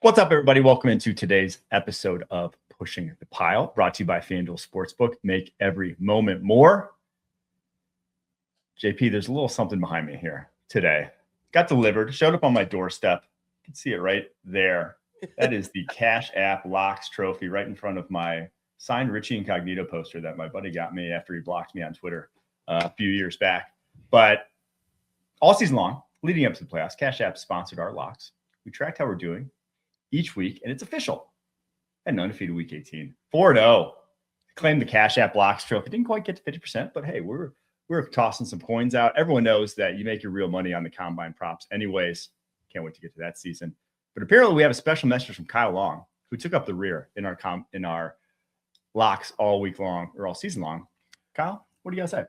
What's up, everybody? Welcome into today's episode of Pushing the Pile, brought to you by FanDuel Sportsbook. Make every moment more. JP, there's a little something behind me here today. Got delivered, showed up on my doorstep. You can see it right there. That is the Cash App Locks trophy right in front of my signed Richie Incognito poster that my buddy got me after he blocked me on Twitter a few years back. But all season long, leading up to the playoffs, Cash App sponsored our locks. We tracked how we're doing each week, and it's official. And undefeated week 18. 4-0. Claimed the Cash App Blocks trophy. Didn't quite get to 50%, but hey, we're tossing some coins out. Everyone knows that you make your real money on the combine props anyways. Can't wait to get to that season. But apparently we have a special message from Kyle Long, who took up the rear in our locks all week long, or all season long. Kyle, what do you guys say?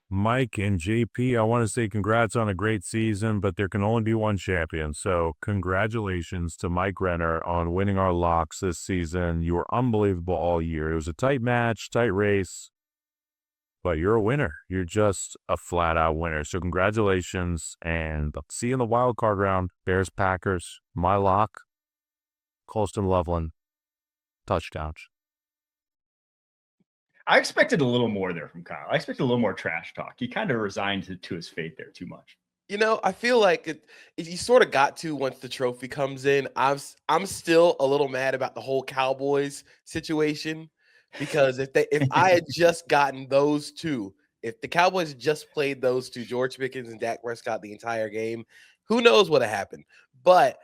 Mike and JP, I want to say congrats on a great season, but there can only be one champion. So congratulations to Mike Renner on winning our locks this season. You were unbelievable all year. It was a tight match, tight race, but you're a winner. You're just a flat-out winner. So congratulations, and I'll see you in the wild card round. Bears, Packers, my lock, Colston Loveland, touchdowns. I expected a little more there from Kyle. I expected a little more trash talk. He kind of resigned to his fate there too much. I feel like you sort of got to once the trophy comes in. I'm still a little mad about the whole Cowboys situation because if I had just gotten those two, if the Cowboys just played those two, George Pickens and Dak Prescott the entire game, who knows what happened? But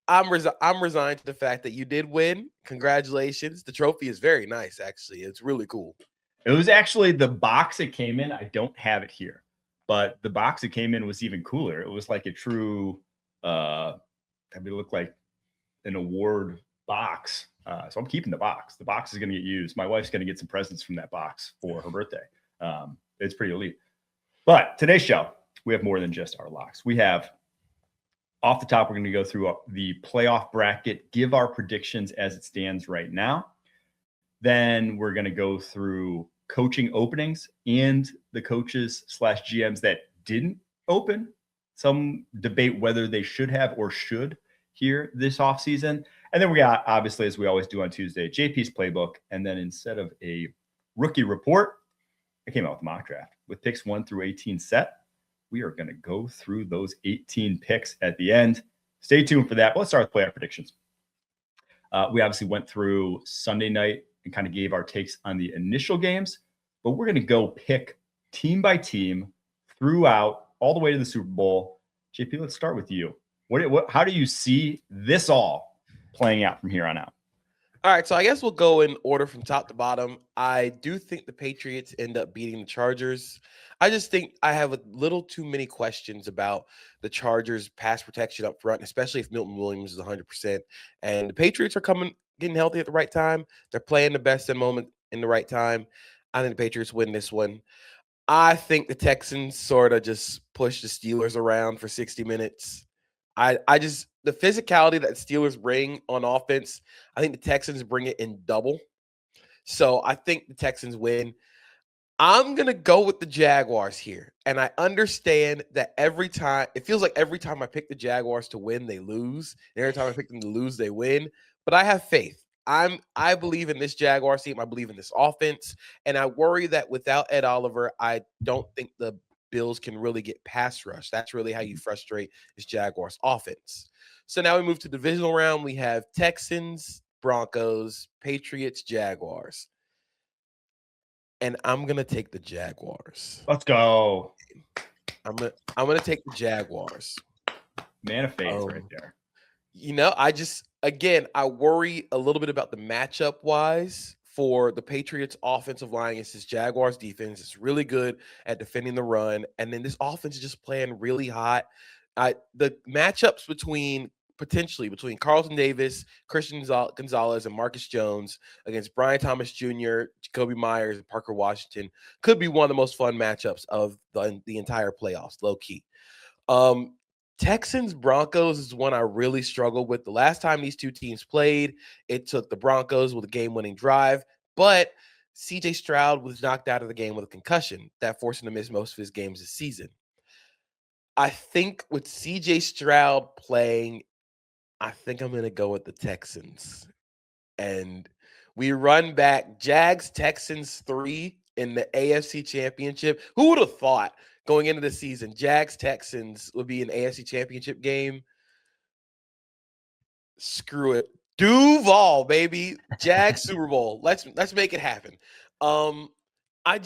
I'm resigned to the fact that you did win. Congratulations. The trophy is very nice, actually. It's really cool. It was actually the box it came in. I don't have it here, but the box it came in was even cooler. It was like a true, it looked like an award box. So I'm keeping the box. The box is going to get used. My wife's going to get some presents from that box for her birthday. It's pretty elite. But today's show, we have more than just our locks. We have, off the top, we're going to go through the playoff bracket, give our predictions as it stands right now. Then we're going to go through coaching openings and the coaches / GMs that didn't open. Some debate whether they should have or should here this offseason. And then we got, obviously, as we always do on Tuesday, JP's playbook. And then instead of a rookie report, I came out with a mock draft with picks 1 through 18 set. We are going to go through those 18 picks at the end. Stay tuned for that. But let's start with playoff predictions. We obviously went through Sunday night and kind of gave our takes on the initial games, but we're going to go pick team by team throughout all the way to the Super Bowl. JP, let's start with you. How do you see this all playing out from here on out? All right, so I guess we'll go in order from top to bottom. I do think the Patriots end up beating the Chargers. I just think I have a little too many questions about the Chargers' pass protection up front, especially if Milton Williams is 100%. And the Patriots are getting healthy at the right time. They're playing the best in moment in the right time. I think the Patriots win this one. I think the Texans sort of just push the Steelers around for 60 minutes. The physicality that Steelers bring on offense, I think the Texans bring it in double. So I think the Texans win. I'm going to go with the Jaguars here. And I understand that it feels like every time I pick the Jaguars to win, they lose. And every time I pick them to lose, they win. But I have faith. I believe in this Jaguars team. I believe in this offense. And I worry that without Ed Oliver, I don't think the Bills can really get pass rush. That's really how you frustrate this Jaguars offense. So now we move to divisional round. We have Texans, Broncos, Patriots, Jaguars. And I'm going to take the Jaguars. Let's go. I'm going to take the Jaguars. Man of faith right there. I worry a little bit about the matchup wise for the Patriots offensive line against this Jaguars defense. It's really good at defending the run. And then this offense is just playing really hot. The matchups potentially between Carlton Davis, Christian Gonzalez, and Marcus Jones against Brian Thomas Jr., Jacoby Myers, and Parker Washington could be one of the most fun matchups of the entire playoffs, low key. Texans Broncos is one I really struggled with. The last time these two teams played, it took the Broncos with a game-winning drive, but CJ Stroud was knocked out of the game with a concussion that forced him to miss most of his games this season. I think with CJ Stroud playing, I think I'm going to go with the Texans. And we run back Jags Texans 3 in the AFC Championship. Who would have thought going into the season Jags Texans would be an AFC Championship game? Screw it. Duval, baby. Jags Super Bowl. Let's make it happen. I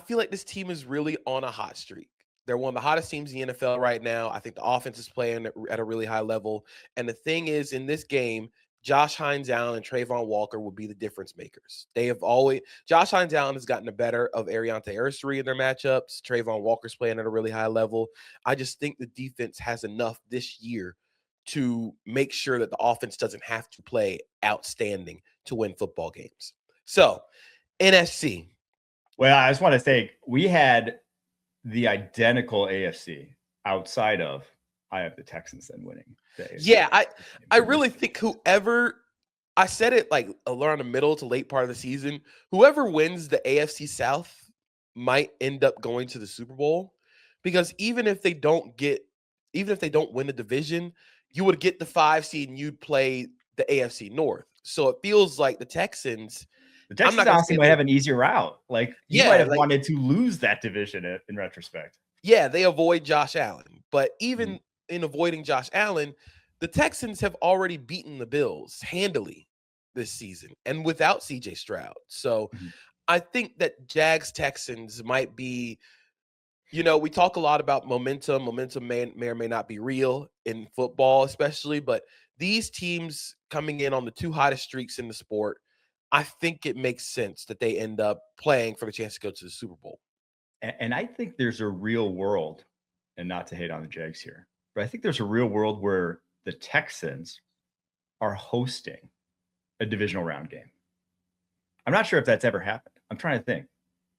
feel like this team is really on a hot streak. They're one of the hottest teams in the NFL right now. I think the offense is playing at a really high level. And the thing is, in this game, Josh Hines Allen and Trayvon Walker will be the difference makers. They have always Josh Hines Allen has gotten the better of Ariante Aristuri in their matchups. Trayvon Walker's playing at a really high level. I just think the defense has enough this year to make sure that the offense doesn't have to play outstanding to win football games. So, NFC. Well, I just want to say we had the identical AFC outside of I have the Texans then winning. Yeah, I really think whoever I said it like around the middle to late part of the season, whoever wins the AFC South might end up going to the Super Bowl because even if they don't win the division, you would get the 5 seed and you'd play the AFC North. So it feels like the Texans honestly might have an easier route. Like you might have wanted to lose that division in retrospect. Yeah, they avoid Josh Allen. But even in avoiding Josh Allen, the Texans have already beaten the Bills handily this season and without CJ Stroud. So I think that Jags Texans might be, we talk a lot about momentum. Momentum may or may not be real in football, especially, but these teams coming in on the 2 hottest streaks in the sport, I think it makes sense that they end up playing for the chance to go to the Super Bowl. And I think there's a real world, and not to hate on the Jags here, but I think there's a real world where the Texans are hosting a divisional round game. I'm not sure if that's ever happened. I'm trying to think.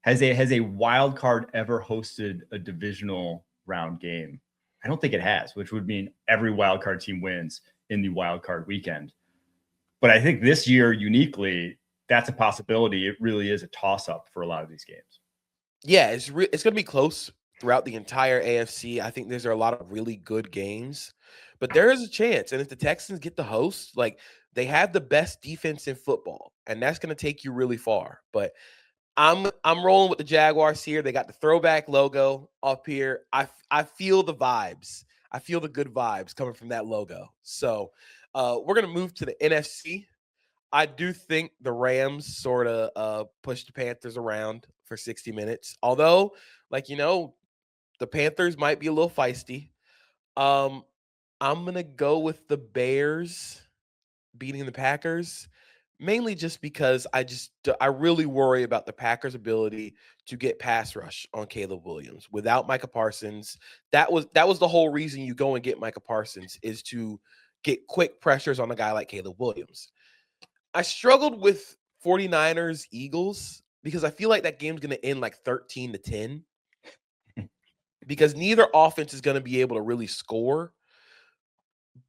Has a wild card ever hosted a divisional round game? I don't think it has, which would mean every wild card team wins in the wild card weekend. But I think this year, uniquely, that's a possibility. It really is a toss-up for a lot of these games. Yeah, it's going to be close throughout the entire AFC. I think there's a lot of really good games, but there is a chance. And if the Texans get the host, like they have the best defense in football, and that's going to take you really far. But I'm rolling with the Jaguars here. They got the throwback logo up here. I feel the vibes. I feel the good vibes coming from that logo. So we're going to move to the NFC. I do think the Rams sort of push the Panthers around for 60 minutes. Although, the Panthers might be a little feisty. I'm going to go with the Bears beating the Packers, mainly just because I really worry about the Packers' ability to get pass rush on Caleb Williams without Micah Parsons. That was the whole reason you go and get Micah Parsons is to get quick pressures on a guy like Caleb Williams. I struggled with 49ers Eagles because I feel like that game's going to end like 13-10 because neither offense is going to be able to really score.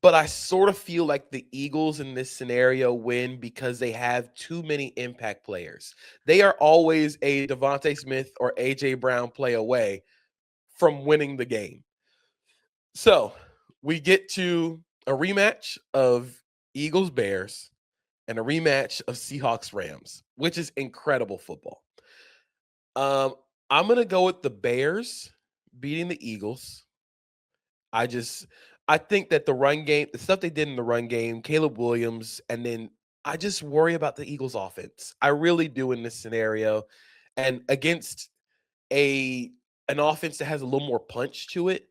But I sort of feel like the Eagles in this scenario win because they have too many impact players. They are always a Devontae Smith or A.J. Brown play away from winning the game. So we get to a rematch of Eagles-Bears and a rematch of Seahawks-Rams, which is incredible football. I'm going to go with the Bears beating the Eagles. I think that the run game, the stuff they did in the run game, Caleb Williams, and then I just worry about the Eagles offense. I really do in this scenario. And against an offense that has a little more punch to it,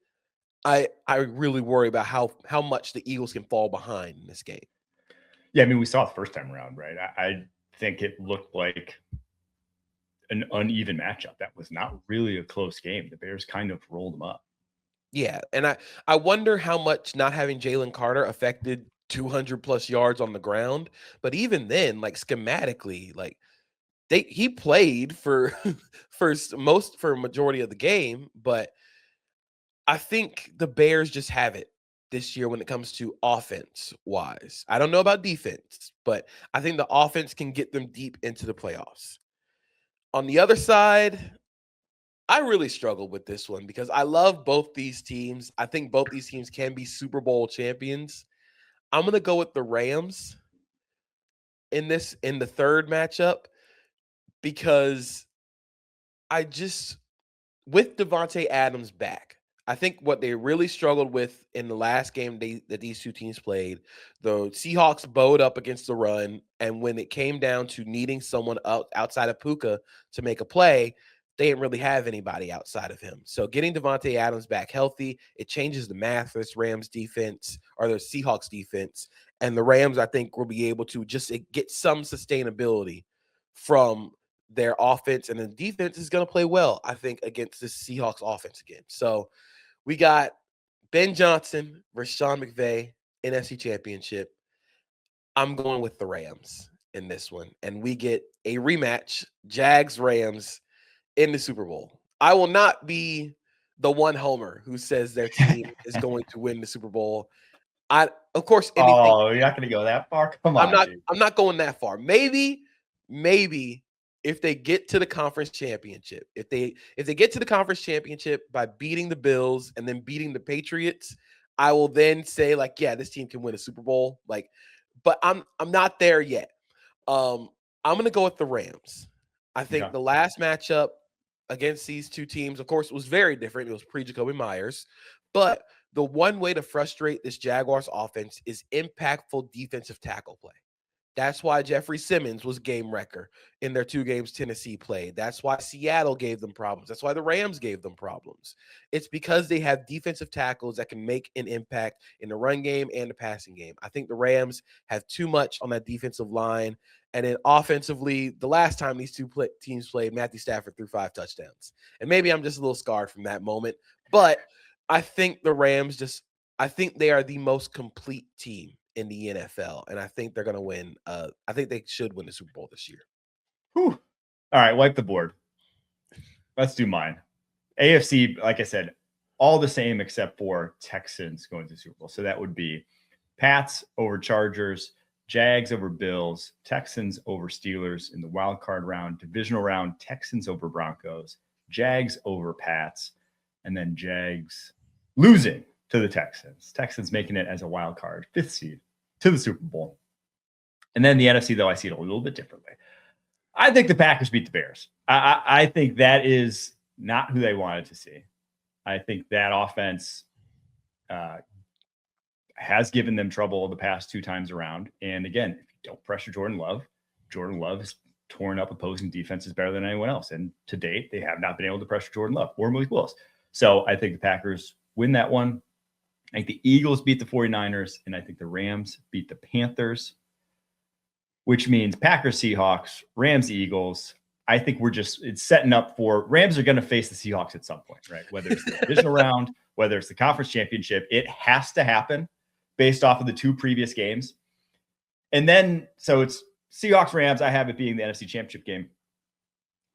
I really worry about how much the Eagles can fall behind in this game. Yeah, I mean, we saw it the first time around, right? I think it looked like an uneven matchup. That was not really a close game. The Bears kind of rolled them up. Yeah, and I wonder how much not having Jalen Carter affected 200 plus yards on the ground. But even then, like schematically, like he played for for a majority of the game. But I think the Bears just have it this year when it comes to offense wise. I don't know about defense, but I think the offense can get them deep into the playoffs. On the other side, I really struggled with this one because I love both these teams. I think both these teams can be Super Bowl champions. I'm going to go with the Rams in the third matchup, because with Devontae Adams back, I think what they really struggled with in the last game that these two teams played, the Seahawks bowed up against the run, and when it came down to needing someone outside of Puka to make a play, they didn't really have anybody outside of him. So getting Devontae Adams back healthy, it changes the math for this Rams defense, or the Seahawks defense, and the Rams, I think, will be able to just get some sustainability from their offense, and the defense is going to play well, I think, against the Seahawks offense again. So we got Ben Johnson versus Sean McVay, NFC Championship. I'm going with the Rams in this one, and we get a rematch, Jags-Rams, in the Super Bowl. I will not be the one homer who says their team is going to win the Super Bowl. Of course, anything. Oh, you're not going to go that far? Come on, dude. I'm not going that far. Maybe if they get to the conference championship, if they get to the conference championship by beating the Bills and then beating the Patriots, I will then say, like, yeah, this team can win a Super Bowl. Like, but I'm not there yet. I'm gonna go with the Rams. I think the last matchup against these two teams, of course, was very different. It was pre-Jacoby Myers, but the one way to frustrate this Jaguars offense is impactful defensive tackle play. That's why Jeffrey Simmons was game wrecker in their 2 games Tennessee played. That's why Seattle gave them problems. That's why the Rams gave them problems. It's because they have defensive tackles that can make an impact in the run game and the passing game. I think the Rams have too much on that defensive line. And then offensively, the last time these two teams played, Matthew Stafford threw 5 touchdowns. And maybe I'm just a little scarred from that moment. But I think the Rams I think they are the most complete team in the NFL, and I think they're going to win. I think they should win the Super Bowl this year. Whew. All right, wipe the board. Let's do mine. AFC, like I said, all the same except for Texans going to the Super Bowl. So that would be Pats over Chargers, Jags over Bills, Texans over Steelers in the wild card round, divisional round, Texans over Broncos, Jags over Pats, and then Jags losing to the Texans. Texans making it as a wild card, 5th seed to the Super Bowl. And then the NFC, though, I see it a little bit differently. I think the Packers beat the Bears. I think that is not who they wanted to see. I think that offense has given them trouble the past 2 times around. And again, if you don't pressure Jordan Love has torn up opposing defenses better than anyone else. And to date, they have not been able to pressure Jordan Love or Malik Willis. So I think the Packers win that one. I think the Eagles beat the 49ers, and I think the Rams beat the Panthers, which means Packers, Seahawks, Rams, Eagles. I think it's setting up for Rams are going to face the Seahawks at some point, right? Whether it's the divisional round, whether it's the conference championship, it has to happen based off of the 2 previous games. And then, so it's Seahawks, Rams. I have it being the NFC championship game.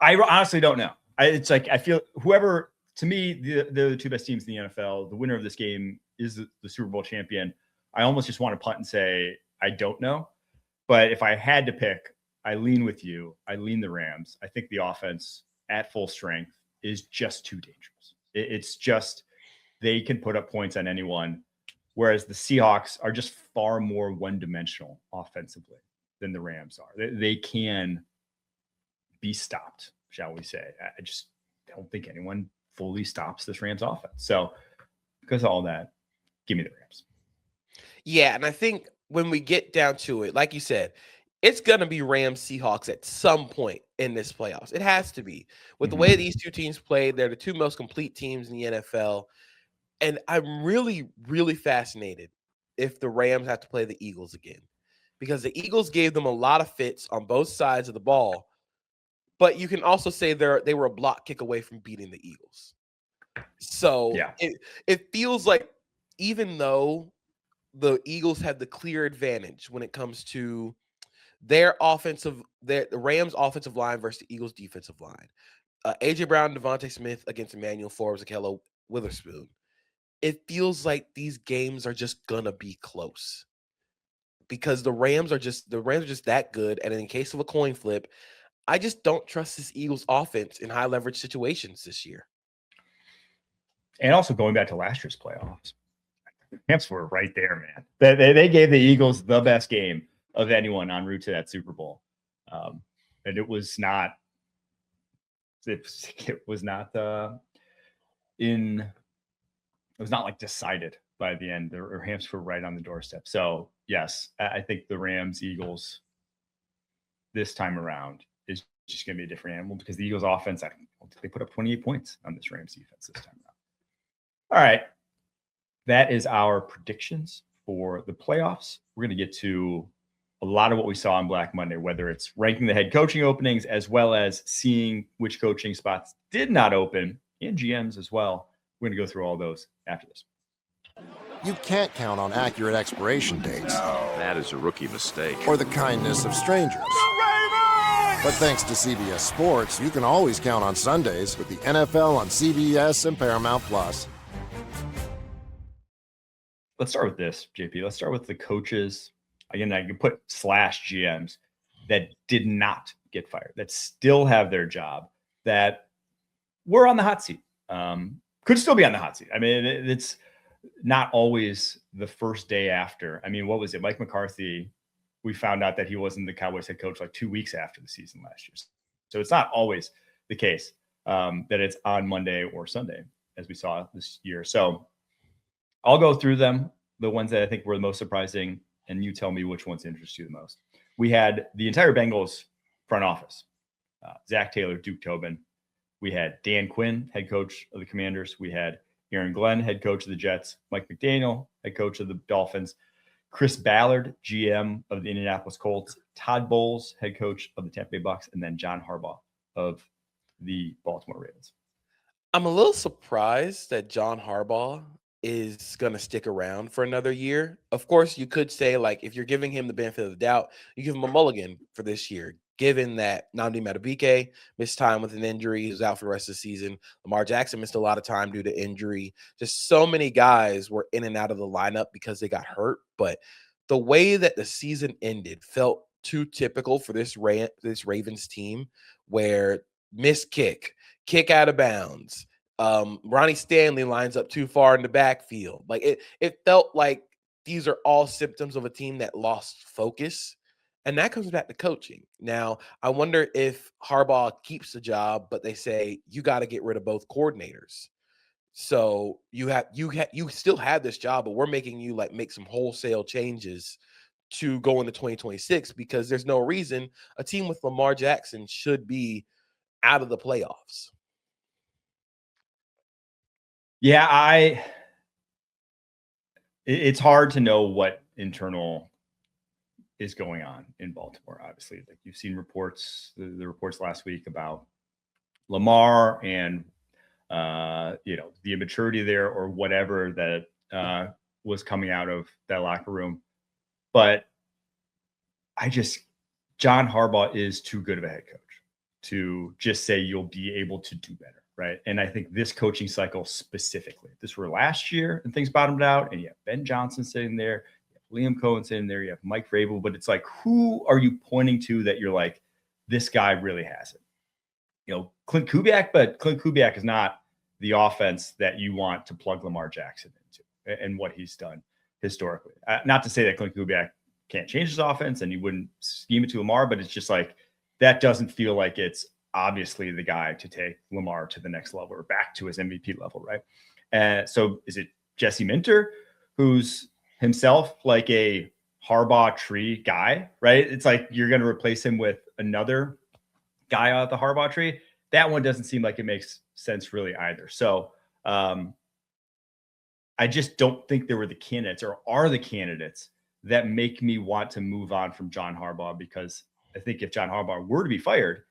I honestly don't know. It's like, I feel whoever, to me, the 2 best teams in the NFL, the winner of this game is the Super Bowl champion. I almost just want to punt and say, I don't know. But if I had to pick, I lean with you. I lean the Rams. I think the offense at full strength is just too dangerous. It's just, they can put up points on anyone, whereas the Seahawks are just far more one-dimensional offensively than the Rams are. They can be stopped, shall we say. I just don't think anyone fully stops this Rams offense. So because of all that, give me the Rams. Yeah, and I think when we get down to it, like you said, it's going to be Rams Seahawks at some point in this playoffs. It has to be. With the way these 2 teams played, they're the 2 most complete teams in the NFL. And I'm really, really fascinated if the Rams have to play the Eagles again, because the Eagles gave them a lot of fits on both sides of the ball. But you can also say they were a block kick away from beating the Eagles. So yeah, it feels like, even though the Eagles have the clear advantage when it comes to the Rams offensive line versus the Eagles defensive line, AJ Brown, Devontae Smith against Emmanuel Forbes, Akello Witherspoon, it feels like these games are just gonna be close because the Rams are just that good. And in case of a coin flip, I just don't trust this Eagles offense in high leverage situations this year. And also going back to last year's playoffs, Rams were right there, man. They gave the Eagles the best game of anyone en route to that Super Bowl. And it was not like decided by the end. The Rams were right on the doorstep. So yes, I think the Rams Eagles this time around is just going to be a different animal because the Eagles offense, they put up 28 points on this Rams defense this time around. All right. That is our predictions for the playoffs. We're going to get to a lot of what we saw on Black Monday, whether it's ranking the head coaching openings as well as seeing which coaching spots did not open and GMs as well. We're going to go through all those after this. You can't count on accurate expiration dates. That is a rookie mistake. Or the kindness of strangers. But thanks to CBS Sports, you can always count on Sundays with the NFL on CBS and Paramount Plus. Let's start with this, JP. Let's start with the coaches. Again, I can put /GMs that did not get fired, that still have their job, that were on the hot seat. Could still be on the hot seat. I mean, it's not always the first day after. I mean, what was it? Mike McCarthy, we found out that he wasn't the Cowboys head coach like 2 weeks after the season last year. So it's not always the case that it's on Monday or Sunday, as we saw this year. So I'll go through them, the ones that I think were the most surprising, and you tell me which ones interest you the most. We had the entire Bengals front office, Zach Taylor, Duke Tobin. We had Dan Quinn, head coach of the Commanders. We had Aaron Glenn, head coach of the Jets. Mike McDaniel, head coach of the Dolphins. Chris Ballard, GM of the Indianapolis Colts. Todd Bowles, head coach of the Tampa Bay Bucks. And then John Harbaugh of the Baltimore Ravens. I'm a little surprised that John Harbaugh is going to stick around for another year. Of course, you could say, like, if you're giving him the benefit of the doubt, you give him a mulligan for this year, given that Nnamdi Madubuike missed time with an injury. He was out for the rest of the season. Lamar Jackson missed a lot of time due to injury. Just so many guys were in and out of the lineup because they got hurt. But the way that the season ended felt too typical for this Ravens team, where missed kick out of bounds, Ronnie Stanley lines up too far in the backfield. Like it felt like these are all symptoms of a team that lost focus. And that comes back to coaching. Now, I wonder if Harbaugh keeps the job, but they say you got to get rid of both coordinators. So you still have this job, but we're making you make some wholesale changes to go into 2026 because there's no reason a team with Lamar Jackson should be out of the playoffs. Yeah, it's hard to know what internal is going on in Baltimore. Obviously, like you've seen reports, the reports last week about Lamar and the immaturity there or whatever that was coming out of that locker room. But John Harbaugh is too good of a head coach to just say you'll be able to do better. Right. And I think this coaching cycle specifically, if this were last year and things bottomed out and you have Ben Johnson sitting there, you have Liam Cohen sitting there, you have Mike Vrabel, but it's like, who are you pointing to that you're like, this guy really has it? Clint Kubiak, but Clint Kubiak is not the offense that you want to plug Lamar Jackson into and what he's done historically. Not to say that Clint Kubiak can't change his offense and he wouldn't scheme it to Lamar, but it's just like, that doesn't feel like it's obviously the guy to take Lamar to the next level or back to his MVP level, right? So is it Jesse Minter, who's himself like a Harbaugh tree guy, right? It's like you're going to replace him with another guy out the Harbaugh tree. That one doesn't seem like it makes sense really either. So I just don't think there were the candidates or are the candidates that make me want to move on from John Harbaugh, because I think if John Harbaugh were to be fired,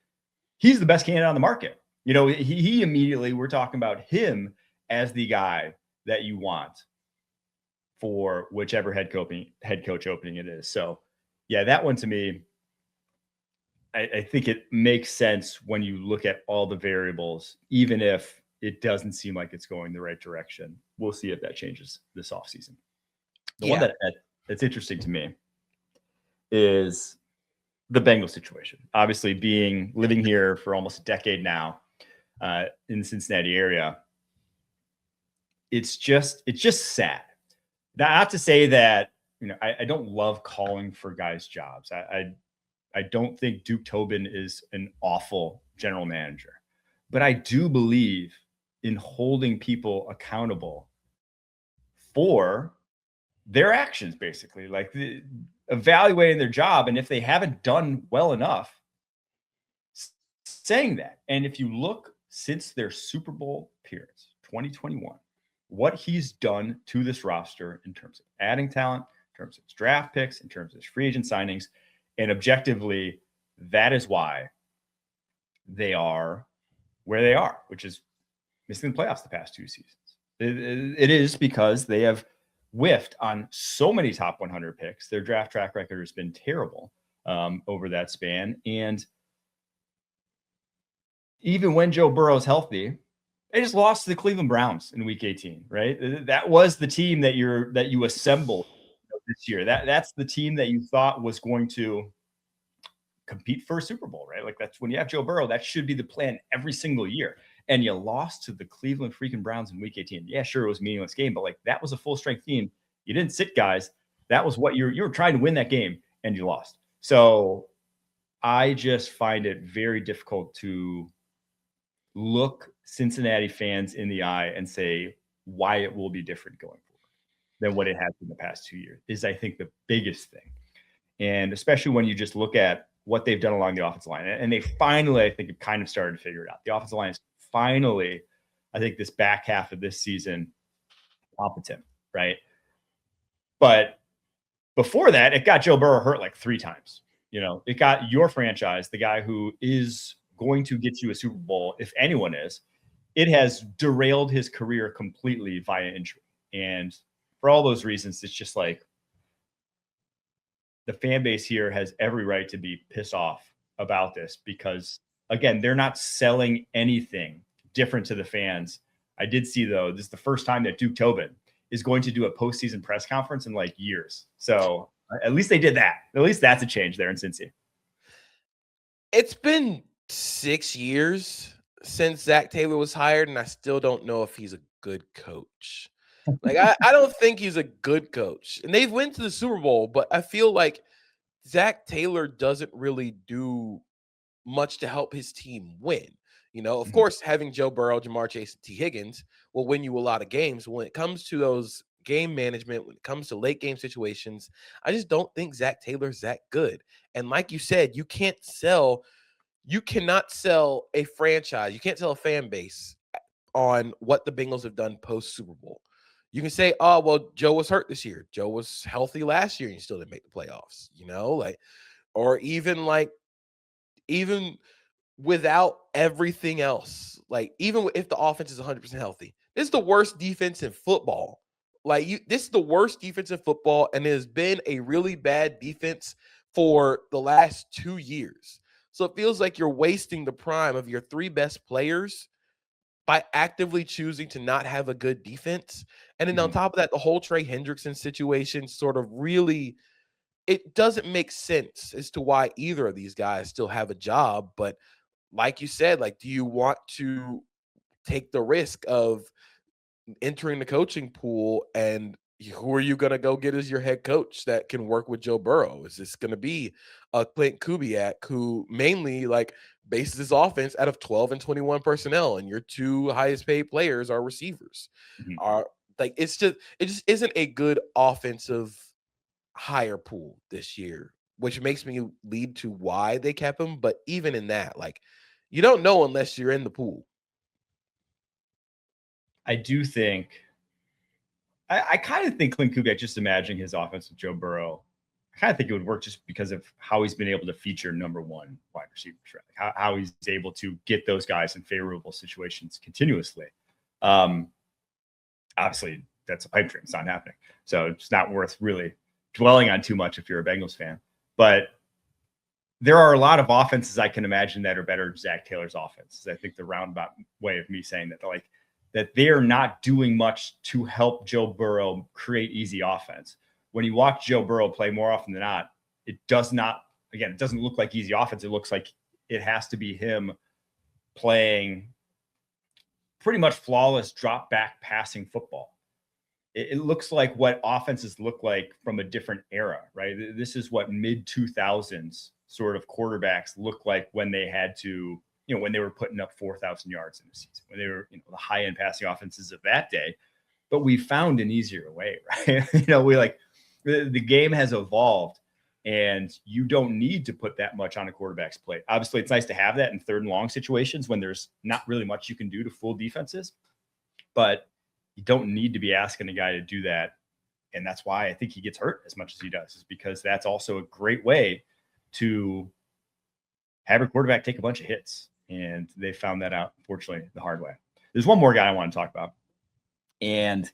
he's the best candidate on the market. He immediately, we're talking about him as the guy that you want for whichever head coach opening it is. So yeah, that one to me, I think it makes sense when you look at all the variables, even if it doesn't seem like it's going the right direction. We'll see if that changes this offseason. The one that's interesting to me is the Bengals situation. Obviously, living here for almost a decade now in the Cincinnati area, it's just sad Not to say that, I don't love calling for guys' jobs. I don't think Duke Tobin is an awful general manager, but I do believe in holding people accountable for their actions, basically, like evaluating their job. And if they haven't done well enough, saying that. And if you look since their Super Bowl appearance, 2021, what he's done to this roster in terms of adding talent, in terms of his draft picks, in terms of his free agent signings, and objectively, that is why they are where they are, which is missing the playoffs the past 2 seasons. It is because they have whiffed on so many top 100 picks. Their draft track record has been terrible over that span. And even when Joe Burrow's healthy, they just lost to the Cleveland Browns in Week 18, right? That was the team that you assembled this year. That's the team that you thought was going to compete for a Super Bowl, right? Like, that's when you have Joe Burrow, that should be the plan every single year. And you lost to the Cleveland freaking Browns in Week 18. Yeah, sure, it was a meaningless game, but like, that was a full strength team. You didn't sit guys. That was what you were trying to win that game, and you lost. So I just find it very difficult to look Cincinnati fans in the eye and say why it will be different going forward than what it has in the past 2 years is, I think, the biggest thing. And especially when you just look at what they've done along the offensive line. And they finally, I think, have kind of started to figure it out. The offensive line is finally, I think, this back half of this season, competent, right? But before that, it got Joe Burrow hurt like 3 times. It got your franchise, the guy who is going to get you a Super Bowl, if anyone is, it has derailed his career completely via injury. And for all those reasons, it's just like the fan base here has every right to be pissed off about this because, again, they're not selling anything different to the fans. I did see, though, this is the first time that Duke Tobin is going to do a postseason press conference in like years. So at least they did that. At least that's a change there in Cincy. It's been 6 years since Zach Taylor was hired, and I still don't know if he's a good coach. Like, I don't think he's a good coach. And they've went to the Super Bowl, but I feel like Zach Taylor doesn't really do much to help his team win. Of course, having Joe Burrow, Jamar Chase, and T. Higgins will win you a lot of games. When it comes to those game management, when it comes to late game situations, I just don't think Zach Taylor's that good. And like you said, you cannot sell a franchise. You can't sell a fan base on what the Bengals have done post Super Bowl. You can say, oh, well, Joe was hurt this year. Joe was healthy last year and he still didn't make the playoffs, or even without everything else, like even if the offense is 100% healthy, this is the worst defense in football. This is the worst defense in football, and it has been a really bad defense for the last 2 years. So it feels like you're wasting the prime of your 3 best players by actively choosing to not have a good defense. And then on top of that, the whole Trey Hendrickson situation sort of really, it doesn't make sense as to why either of these guys still have a job. But like you said, like, do you want to take the risk of entering the coaching pool, and who are you going to go get as your head coach that can work with Joe Burrow? Is this going to be a Clint Kubiak who mainly bases his offense out of 12 and 21 personnel, and your 2 highest paid players are receivers? It just isn't a good offensive hire pool this year, which makes me lead to why they kept him. But even in that, you don't know unless you're in the pool. I do think I kind of think Clint Kubiak, just imagining his offense with Joe Burrow, I kind of think it would work just because of how he's been able to feature number 1 wide receivers, right? How he's able to get those guys in favorable situations continuously. Obviously, that's a pipe dream. It's not happening. So it's not worth really dwelling on too much if you're a Bengals fan. But there are a lot of offenses I can imagine that are better than Zach Taylor's offense. I think the roundabout way of me saying that, that they're not doing much to help Joe Burrow create easy offense. When you watch Joe Burrow play more often than not, it doesn't look like easy offense. It looks like it has to be him playing pretty much flawless drop back passing football. it looks like what offenses look like from a different era, right? This is what mid 2000s sort of quarterbacks look like when they had to, when they were putting up 4,000 yards in a season, when they were, the high end passing offenses of that day. But we found an easier way, right? We like the game has evolved, and you don't need to put that much on a quarterback's plate. Obviously, it's nice to have that in third and long situations when there's not really much you can do to fool defenses, but you don't need to be asking a guy to do that. And that's why I think he gets hurt as much as he does, is because that's also a great way to have your quarterback take a bunch of hits. And they found that out, unfortunately, the hard way. There's one more guy I want to talk about, and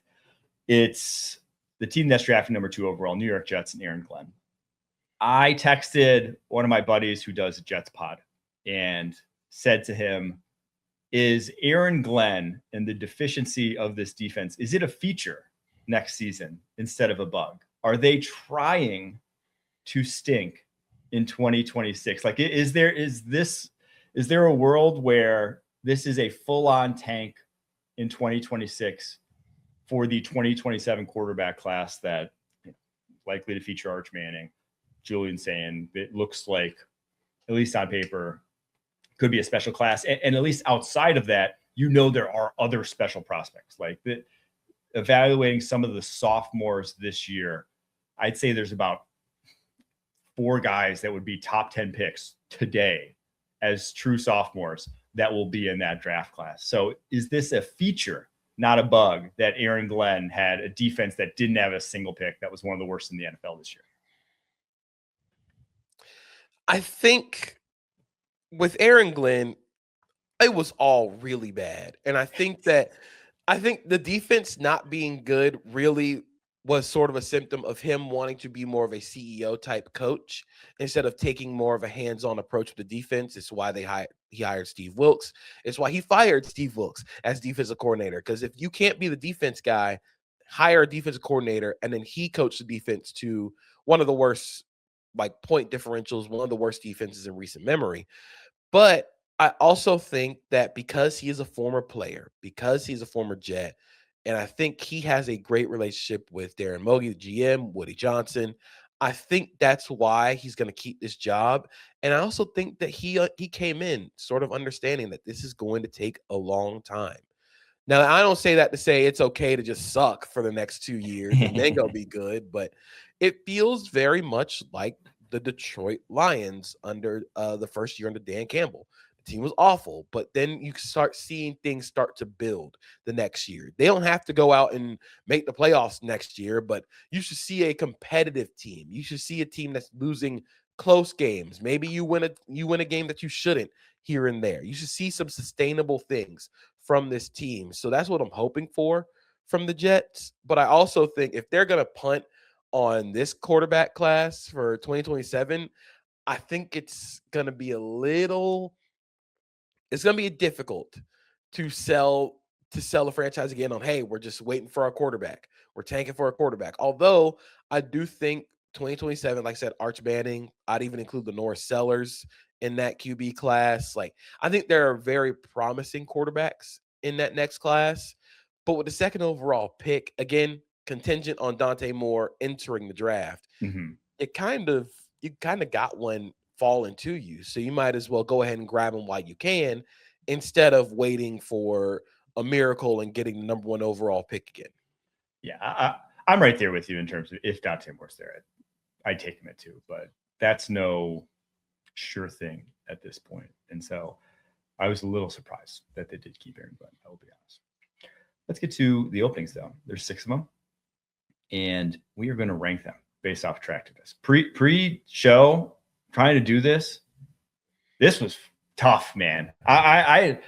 it's the team that's drafted number 2 overall, New York Jets, and Aaron Glenn. I texted one of my buddies who does a Jets pod and said to him, is Aaron Glenn and the deficiency of this defense, is it a feature next season instead of a bug? Are they trying to stink in 2026? Like, is there a world where this is a full-on tank in 2026 for the 2027 quarterback class that likely to feature Arch Manning, Julian saying it looks like, at least on paper, could be a special class. And at least outside of that, there are other special prospects. Like evaluating some of the sophomores this year, I'd say there's about 4 guys that would be top 10 picks today as true sophomores that will be in that draft class. So is this a feature, not a bug, that Aaron Glenn had a defense that didn't have a single pick that was one of the worst in the NFL this year? I think with Aaron Glenn, it was all really bad. And I think the defense not being good really was sort of a symptom of him wanting to be more of a CEO type coach instead of taking more of a hands-on approach with the defense. It's why he hired Steve Wilks. It's why he fired Steve Wilks as defensive coordinator. Because if you can't be the defense guy, hire a defensive coordinator, and then he coached the defense to one of the worst, like, point differentials, one of the worst defenses in recent memory. But I also think that because he is a former player, because he's a former Jet, and I think he has a great relationship with Darren Mogi, the GM, Woody Johnson, I think that's why he's going to keep this job. And I also think that he came in sort of understanding that this is going to take a long time. Now, I don't say that to say it's okay to just suck for the next 2 years and then go be good, but it feels very much like the Detroit Lions under the first year under Dan Campbell. The team was awful, but then you start seeing things start to build the next year. They don't have to go out and make the playoffs next year, but you should see a competitive team. You should see a team that's losing close games. Maybe you win a game that you shouldn't here and there. You should see some sustainable things from this team. So that's what I'm hoping for from the Jets. But I also think if they're going to punt on this quarterback class for 2027, I think it's going to be difficult to sell a franchise again on, hey, we're just waiting for our quarterback. We're tanking for a quarterback. Although I do think 2027, like I said, Arch Manning, I'd even include the Norris Sellers in that QB class. Like, I think there are very promising quarterbacks in that next class. But with the second overall pick, again, contingent on Dante Moore entering the draft, you kind of got one falling to you. So you might as well go ahead and grab him while you can instead of waiting for a miracle and getting the number 1 overall pick again. Yeah, I'm right there with you in terms of if Dante Moore's there, I'd take him at 2, but that's no sure thing at this point. And so I was a little surprised that they did keep Aaron Glenn, I will be honest. Let's get to the openings, though. There's 6 of them, and we are going to rank them based off attractiveness. Pre-show, trying to do this was tough, man. I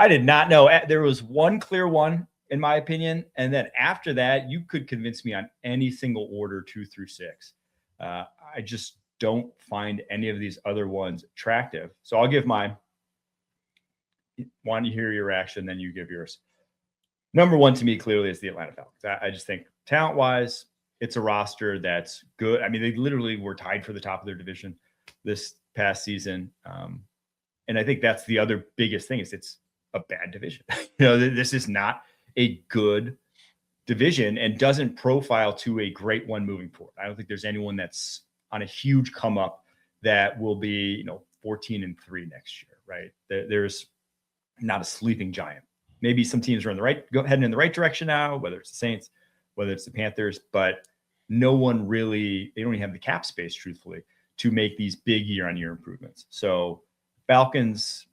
did not know. There was one clear one, in my opinion, and then after that, you could convince me on any single order 2 through 6. I just don't find any of these other ones attractive. So I'll give mine. Want to hear your reaction, then you give yours. Number 1 to me clearly is the Atlanta Falcons. I just think talent-wise, it's a roster that's good. I mean, they literally were tied for the top of their division this past season. And I think that's the other biggest thing is it's a bad division. This is not a good division and doesn't profile to a great one moving forward. I don't think there's anyone that's on a huge come up that will be, 14-3 next year, right? There's not a sleeping giant. Maybe some teams are heading in the right direction now, whether it's the Saints, whether it's the Panthers, but no one really, they don't even have the cap space, truthfully, to make these big year-on-year improvements. So Falcons,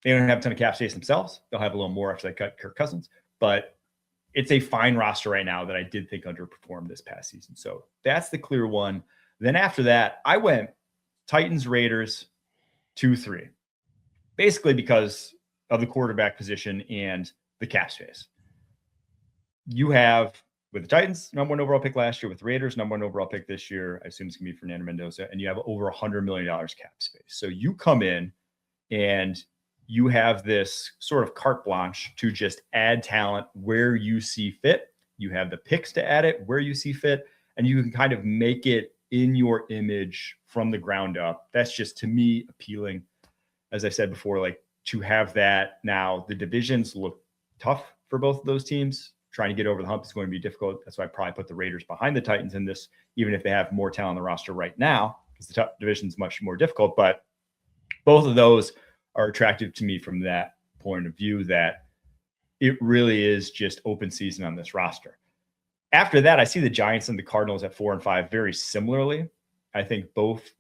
they don't have a ton of cap space themselves. They'll have a little more after they cut Kirk Cousins, but it's a fine roster right now that I did think underperformed this past season. So that's the clear one. Then after that, I went Titans, Raiders, 2-3, basically because of the quarterback position and the cap space. You have, with the Titans, number 1 overall pick last year, with Raiders, number 1 overall pick this year, I assume it's going to be Fernando Mendoza, and you have over $100 million cap space. So you come in and you have this sort of carte blanche to just add talent where you see fit. You have the picks to add it where you see fit, and you can kind of make it in your image from the ground up. That's just, to me, appealing. As I said before, like, to have that now, the divisions look tough for both of those teams. Trying to get over the hump is going to be difficult. That's why I probably put the Raiders behind the Titans in this, even if they have more talent on the roster right now, because the division is much more difficult. But both of those are attractive to me from that point of view, that it really is just open season on this roster. After that, I see the Giants and the Cardinals at 4 and 5 very similarly. I think both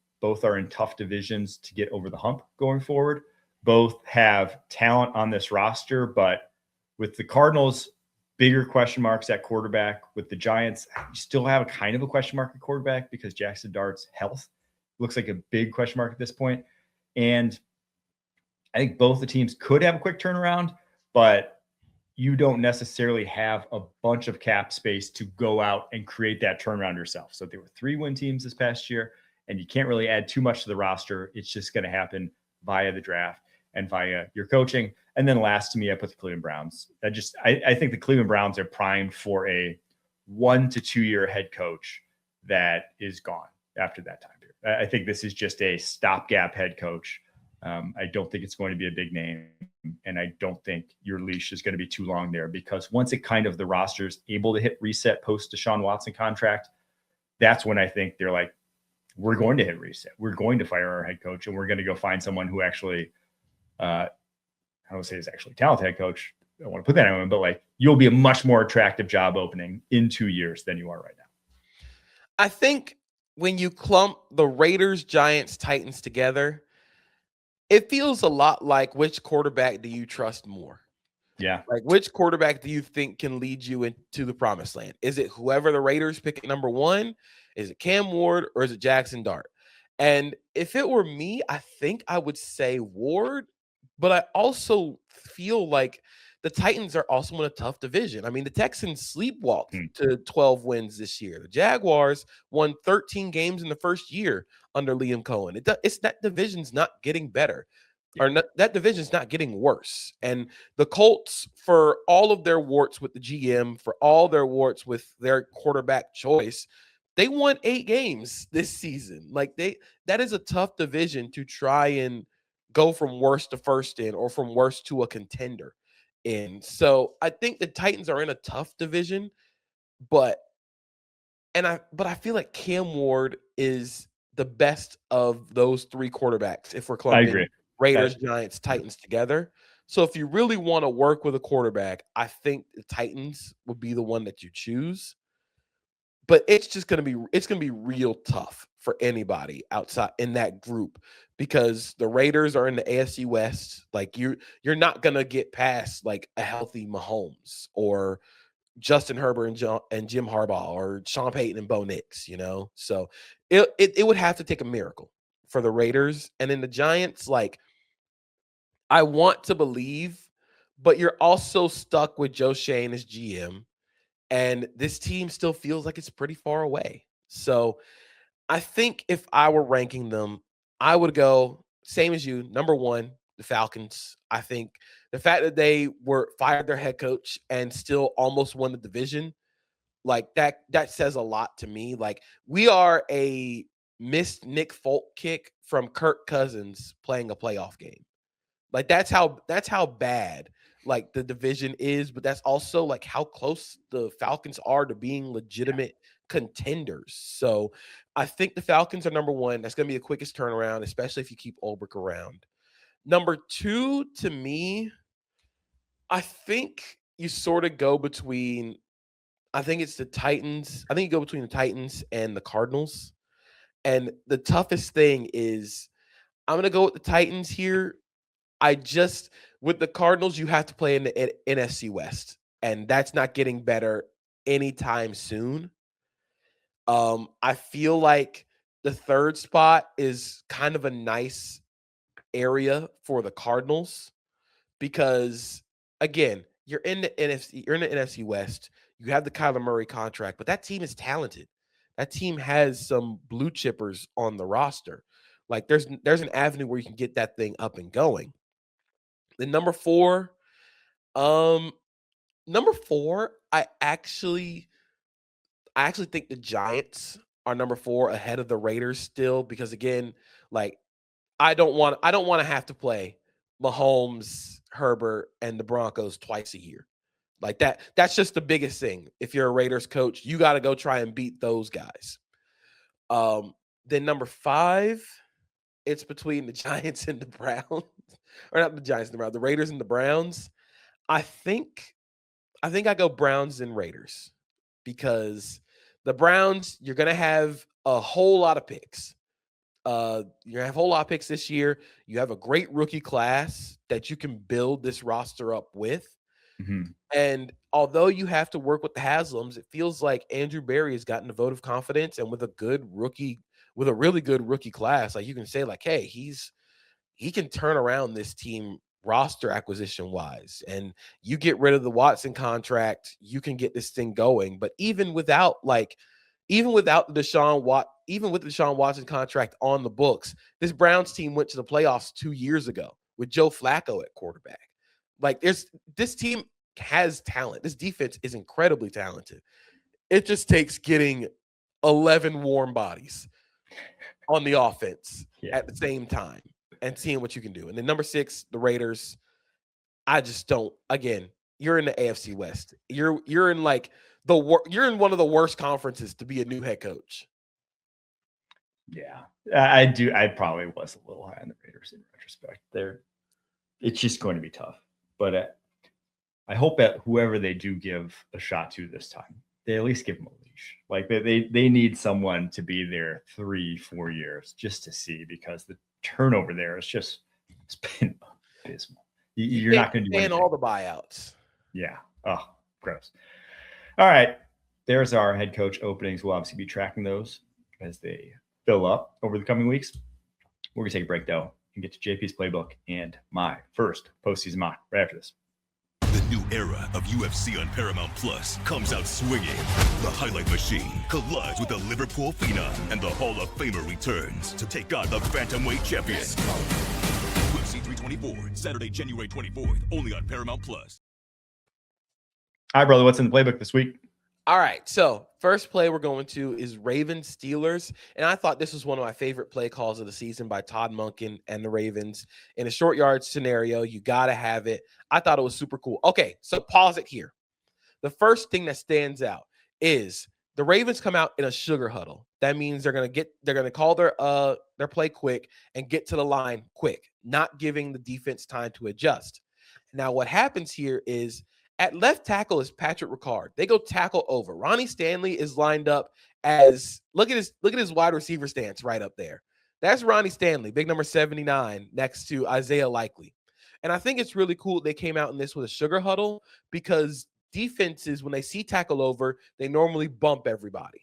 are in tough divisions to get over the hump going forward. Both have talent on this roster, but with the Cardinals, bigger question marks at quarterback. With the Giants, you still have a kind of a question mark at quarterback because Jackson Dart's health looks like a big question mark at this point. And I think both the teams could have a quick turnaround, but you don't necessarily have a bunch of cap space to go out and create that turnaround yourself. So they were 3-win teams this past year, and you can't really add too much to the roster. It's just going to happen via the draft and via your coaching. And then last to me, I put the Cleveland Browns. I think the Cleveland Browns are primed for a 1 to 2 year head coach that is gone after that time period. I think this is just a stopgap head coach. I don't think it's going to be a big name, and I don't think your leash is going to be too long there, because once the roster's able to hit reset post Deshaun Watson contract, that's when I think they're like, we're going to hit reset. We're going to fire our head coach, and we're going to go find someone who actually, I don't say is actually a talented head coach. I don't want to put that on him, but like, you'll be a much more attractive job opening in 2 years than you are right now. I think when you clump the Raiders, Giants, Titans together, it feels a lot like, which quarterback do you trust more? Yeah. Like, which quarterback do you think can lead you into the promised land? Is it whoever the Raiders pick at number 1? Is it Cam Ward, or is it Jackson Dart? And if it were me, I think I would say Ward, but I also feel like the Titans are also in a tough division. I mean, the Texans sleepwalked to 12 wins this year. The Jaguars won 13 games in the first year under Liam Cohen. It's that division's not getting better, that division's not getting worse. And the Colts, for all of their warts with the GM, for all their warts with their quarterback choice, they won 8 games this season. Like, that is a tough division to try and go from worst to first in, or from worst to a contender in. So I think the Titans are in a tough division, but I feel like Cam Ward is the best of those 3 quarterbacks if we're clumping Raiders, Giants, Titans together. So if you really want to work with a quarterback, I think the Titans would be the one that you choose. But it's going to be real tough for anybody outside in that group, because the Raiders are in the AFC West. Like, you're not going to get past like a healthy Mahomes or Justin Herbert and Jim Harbaugh, or Sean Payton and Bo Nix, So it would have to take a miracle for the Raiders. And then the Giants, like, I want to believe, but you're also stuck with Joe Shane as GM. And this team still feels like it's pretty far away. So I think if I were ranking them, I would go same as you. Number 1, the Falcons. I think the fact that they fired their head coach and still almost won the division, like that says a lot to me. Like, we are a missed Nick Folk kick from Kirk Cousins playing a playoff game. Like, that's how bad like the division is, but that's also like how close the Falcons are to being legitimate contenders. So I think the Falcons are number one. That's going to be the quickest turnaround, especially if you keep Ulbrich around. Number two, to me, I think you sort of go between, I think it's the Titans. I think you go between the Titans and the Cardinals. And the toughest thing is I'm going to go with the Titans here. With the Cardinals, you have to play in the NFC West, and that's not getting better anytime soon. I feel like the third spot is kind of a nice area for the Cardinals because, again, you're in the NFC West. You have the Kyler Murray contract, but that team is talented. That team has some blue chippers on the roster. Like there's an avenue where you can get that thing up and going. The number four, I actually think the Giants are number four ahead of the Raiders still because again, like I don't want to have to play Mahomes, Herbert, and the Broncos twice a year. Like that's just the biggest thing. If you're a Raiders coach, you got to go try and beat those guys. Then number five, it's between the Giants and the Browns. Or not the Giants and the Browns, the Raiders and the Browns. I think I go Browns and Raiders because the Browns, you're going to have a whole lot of picks. You're going to have a whole lot of picks this year. You have a great rookie class that you can build this roster up with. Mm-hmm. And although you have to work with the Haslams, it feels like Andrew Berry has gotten a vote of confidence, and with a really good rookie class, like you can say like, hey, he can turn around this team roster acquisition wise, and you get rid of the Watson contract, you can get this thing going. But even with the Deshaun Watson contract on the books, this Browns team went to the playoffs 2 years ago with Joe Flacco at quarterback. Like this team has talent. This defense is incredibly talented. It just takes getting 11 warm bodies on the offense at the same time and seeing what you can do. And then number 6, the Raiders. I just don't. Again, you're in the AFC West. You're in like you're in one of the worst conferences to be a new head coach. Yeah, I do. I probably was a little high on the Raiders in retrospect. It's just going to be tough. But I hope that whoever they do give a shot to this time, they at least give them a leash. Like they need someone to be there 3-4 years just to see, because the turnover there it's been abysmal. You're not going to do anything. All the buyouts. Yeah. Oh, gross. All right. There's our head coach openings. We'll obviously be tracking those as they fill up over the coming weeks. We're going to take a break, though, and get to JP's playbook and my first postseason mock right after this. The new era of UFC on Paramount Plus comes out swinging. The highlight machine collides with the Liverpool phenom, and the Hall of Famer returns to take on the Bantamweight champion. UFC 324, Saturday, January 24th, only on Paramount Plus. Hi, brother. What's in the playbook this week? All right, so first play we're going to is Ravens Steelers, and I thought this was one of my favorite play calls of the season by Todd Monken and the Ravens. In a short yard scenario, you got to have it. I thought it was super cool. Okay, so pause it here. The first thing that stands out is the Ravens come out in a sugar huddle. That means they're going to call their play quick and get to the line quick, not giving the defense time to adjust. Now, what happens here is at left tackle is Patrick Ricard. They go tackle over. Ronnie Stanley is lined up as look at his wide receiver stance right up there. That's Ronnie Stanley, big number 79, next to Isaiah Likely. And I think it's really cool they came out in this with a sugar huddle, because defenses, when they see tackle over, they normally bump everybody.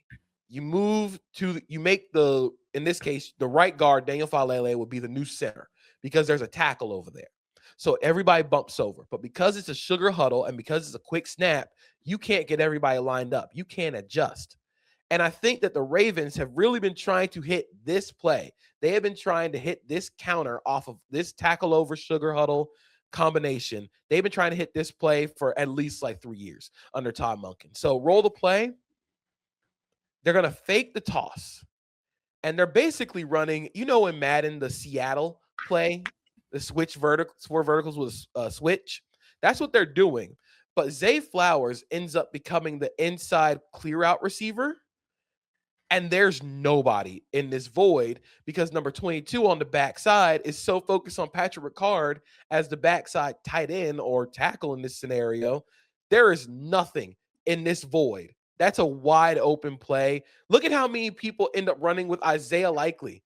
You make in this case, the right guard, Daniel Falele, would be the new center because there's a tackle over there. So everybody bumps over. But because it's a sugar huddle and because it's a quick snap, you can't get everybody lined up. You can't adjust. And I think that the Ravens have really been trying to hit this play. They have been trying to hit this counter off of this tackle over sugar huddle combination. They've been trying to hit this play for at least like 3 years under Todd Monken. So roll the play. They're going to fake the toss. And they're basically running, in Madden, the Seattle play, the switch verticals, 4 verticals with a switch. That's what they're doing. But Zay Flowers ends up becoming the inside clear out receiver. And there's nobody in this void because number 22 on the backside is so focused on Patrick Ricard as the backside tight end or tackle in this scenario. There is nothing in this void. That's a wide open play. Look at how many people end up running with Isaiah Likely.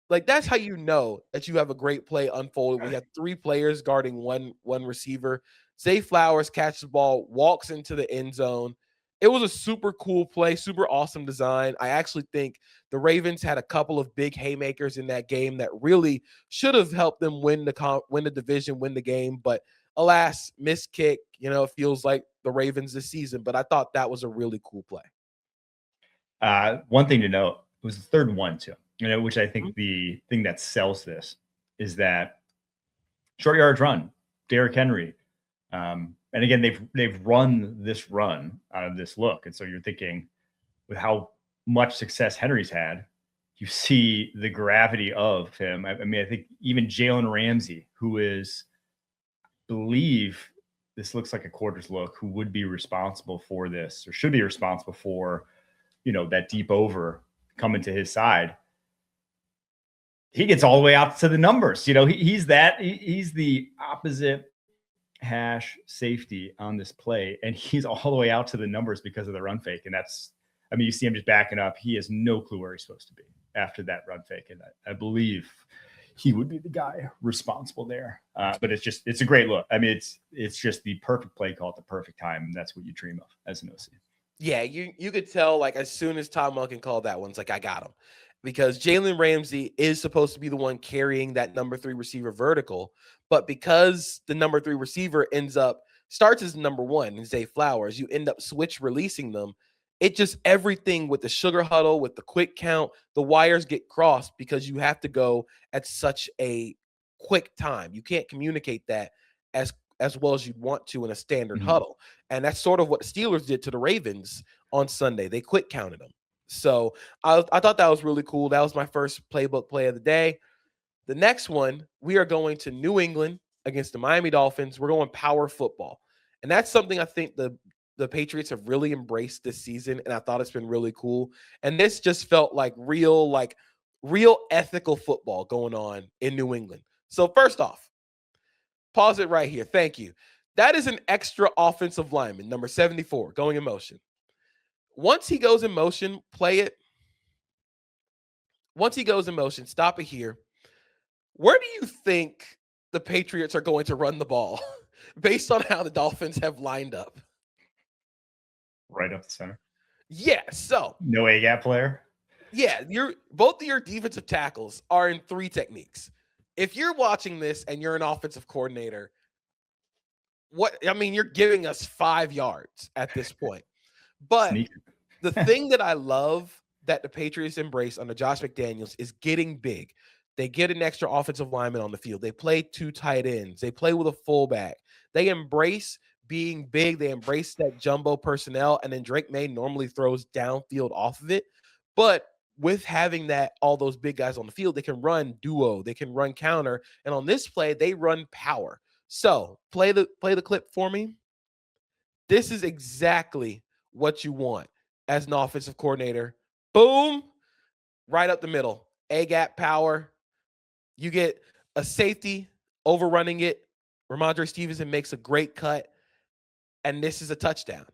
Like, that's how you know that you have a great play unfolded. We have 3 players guarding one receiver. Zay Flowers catches the ball, walks into the end zone. It was a super cool play, super awesome design. I actually think the Ravens had a couple of big haymakers in that game that really should have helped them win the division, win the game. But alas, missed kick. It feels like the Ravens this season. But I thought that was a really cool play. One thing to note, it was the 3rd and 1 too. Which I think the thing that sells this is that short yardage run, Derrick Henry. And again, they've run this run out of this look. And so you're thinking with how much success Henry's had, you see the gravity of him. I mean, I think even Jalen Ramsey, who is, I believe this looks like a quarters look, who would be responsible for this or should be responsible for, that deep over coming to his side. He gets all the way out to the numbers. He's the opposite hash safety on this play, and he's all the way out to the numbers because of the run fake. And you see him just backing up. He has no clue where he's supposed to be after that run fake. And I believe he would be the guy responsible there. But it's a great look. I mean, it's just the perfect play call at the perfect time. And that's what you dream of as an OC. Yeah, you could tell, like, as soon as Tom Mulkin called that one, it's like, I got him. Because Jalen Ramsey is supposed to be the one carrying that number 3 receiver vertical. But because the number 3 receiver starts as number 1 in Zay Flowers, you end up switch releasing them. It just everything with the sugar huddle, with the quick count, the wires get crossed because you have to go at such a quick time. You can't communicate that as well as you'd want to in a standard huddle. And that's sort of what the Steelers did to the Ravens on Sunday. They quick counted them. So I thought that was really cool. That was my first playbook play of the day. The next one, we are going to New England against the Miami Dolphins. We're going power football. And that's something I think the Patriots have really embraced this season, and I thought it's been really cool. And this just felt like real ethical football going on in New England. So first off, pause it right here. Thank you. That is an extra offensive lineman, number 74, going in motion. Once he goes in motion, play it. Once he goes in motion, stop it here. Where do you think the Patriots are going to run the ball based on how the Dolphins have lined up? Right up the center. Yeah, so. No A-gap player? Yeah, both of your defensive tackles are in 3 techniques. If you're watching this and you're an offensive coordinator, you're giving us 5 yards at this point. But the thing that I love that the Patriots embrace under Josh McDaniels is getting big. They get an extra offensive lineman on the field. They play 2 tight ends. They play with a fullback. They embrace being big. They embrace that jumbo personnel. And then Drake May normally throws downfield off of it. But with having all those big guys on the field, they can run duo. They can run counter. And on this play, they run power. So play the clip for me. This is exactly what you want as an offensive coordinator. Boom, right up the middle. A-gap power. You get a safety overrunning it. Ramondre Stevenson makes a great cut, and this is a touchdown.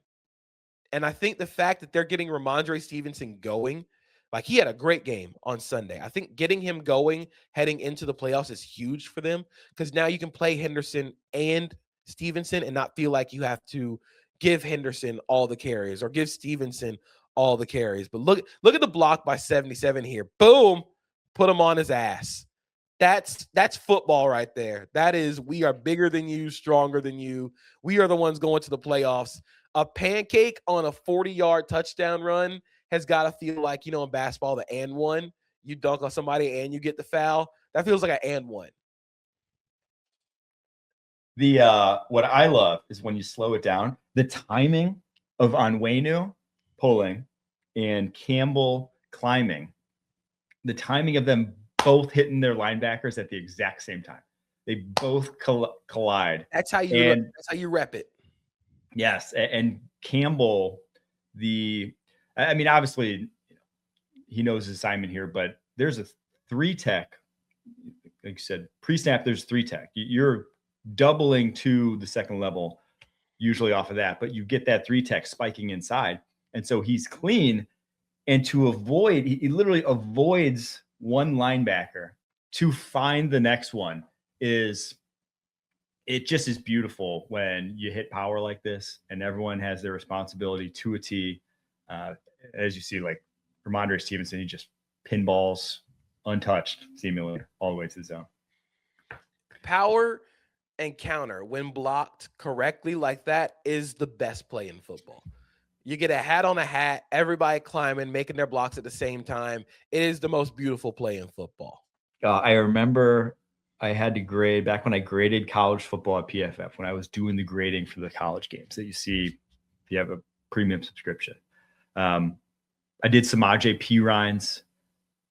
And I think the fact that they're getting Ramondre Stevenson going, like, he had a great game on Sunday. I think getting him going heading into the playoffs is huge for them because now you can play Henderson and Stevenson and not feel like you have to give Henderson all the carries or give Stevenson all the carries. But look at the block by 77 here. Boom, put him on his ass. That's football right there. That is, we are bigger than you, stronger than you. We are the ones going to the playoffs. A pancake on a 40-yard touchdown run has got to feel like, in basketball, the and one. You dunk on somebody and you get the foul. That feels like an and one. What I love is when you slow it down, the timing of Onwenu pulling and Campbell climbing, the timing of them both hitting their linebackers at the exact same time. They both collide. That's how you rep it. Yes, and Campbell, I mean, obviously he knows his assignment here, but there's a 3-tech. Like you said, pre-snap, there's 3-tech. You're doubling to the second level, usually off of that, but you get that 3-tech spiking inside. And so he's clean. And to avoid, he literally avoids one linebacker to find the next one. It just is beautiful when you hit power like this and everyone has their responsibility to a T. As you see, like Ramondre Stevenson, he just pinballs untouched, seemingly all the way to the zone. Power and counter, when blocked correctly like that, is the best play in football. You get a hat on a hat, everybody climbing, making their blocks at the same time. It is the most beautiful play in football. I remember I had to grade back when I graded college football at PFF, when I was doing the grading for the college games that you see if you have a premium subscription. I did Samaje Perine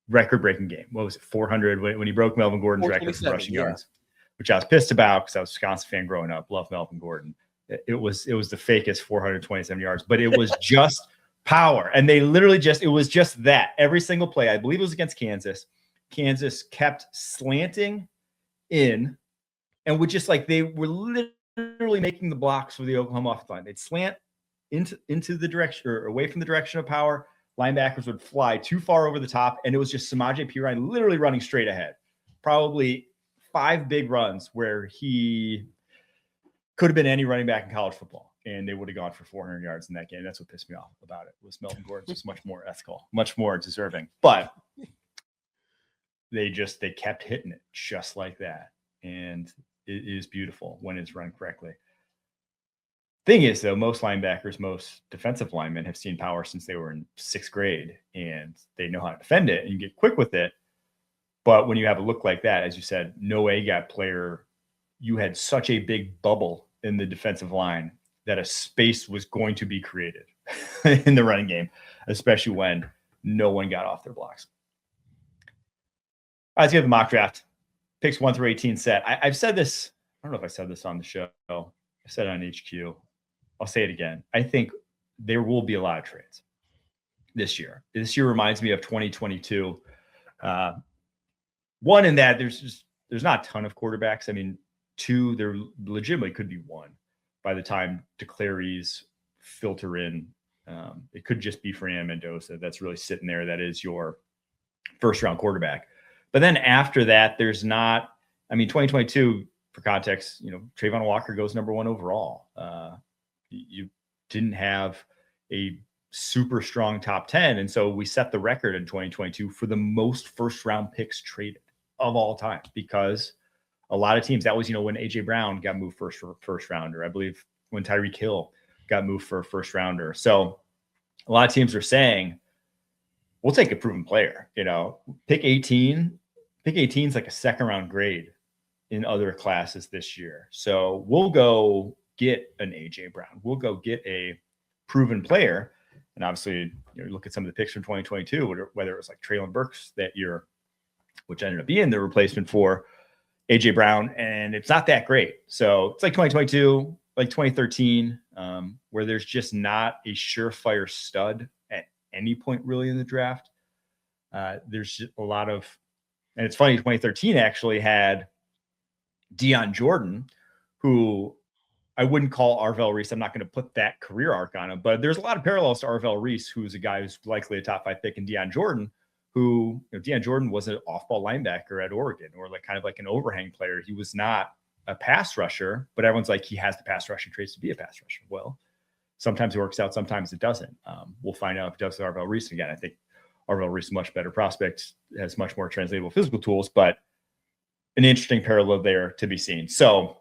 record-breaking game. What was it, 400 when he broke Melvin Gordon's record for rushing yards, which I was pissed about because I was a Wisconsin fan growing up. Love Melvin Gordon. It was the fakest 427 yards, but it was just power. And they literally it was just that every single play. I believe it was against Kansas. Kansas kept slanting in and would just they were literally making the blocks for the Oklahoma offensive line. They'd slant into the direction or away from the direction of power. Linebackers would fly too far over the top. And it was just Samaje Perine literally running straight ahead. Probably 5 big runs where he could have been any running back in college football, and they would have gone for 400 yards in that game. That's what pissed me off about it. Was Melvin Gordon just much more ethical, much more deserving, but they kept hitting it just like that, and it is beautiful when it's run correctly. Thing is, though, most linebackers, most defensive linemen have seen power since they were in 6th grade, and they know how to defend it, and you get quick with it. But when you have a look like that, as you said, no AGAP player, you had such a big bubble in the defensive line that a space was going to be created in the running game, especially when no one got off their blocks. All right, let's get the mock draft. Picks 1 through 18 set. I've said this. I don't know if I said this on the show. I said it on HQ. I'll say it again. I think there will be a lot of trades this year. This year reminds me of 2022. One in that there's not a ton of quarterbacks. I mean, 2, there legitimately could be 1 by the time declarees filter in. It could just be Fernando Mendoza that's really sitting there. That is your first-round quarterback. But then after that, there's not. I mean, 2022, for context, Trayvon Walker goes number 1 overall. You didn't have a super strong top 10, and so we set the record in 2022 for the most first-round picks traded of all time, because a lot of teams, that was, when A.J. Brown got moved first rounder. I believe when Tyreek Hill got moved for a first rounder. So a lot of teams are saying, we'll take a proven player, pick 18. Pick 18 is like a 2nd round grade in other classes this year. So we'll go get an A.J. Brown. We'll go get a proven player. And obviously, look at some of the picks from 2022, whether it was like Traylon Burks that year, which ended up being the replacement for A.J. Brown, and it's not that great. So it's like 2022, like 2013, where there's just not a surefire stud at any point really in the draft. There's just a lot of, and it's funny, 2013 actually had Deion Jordan, who I wouldn't call Arvell Reese. I'm not going to put that career arc on him, but there's a lot of parallels to Arvell Reese, who's a guy who's likely a top 5 pick, and Deion Jordan, who Deion Jordan was an off-ball linebacker at Oregon, or kind of like an overhang player. He was not a pass rusher, but everyone's like, he has the pass rushing traits to be a pass rusher. Well, sometimes it works out, sometimes it doesn't. We'll find out if it does with Arvell Reese again. I think Arvell Reese is a much better prospect, has much more translatable physical tools, but an interesting parallel there to be seen. So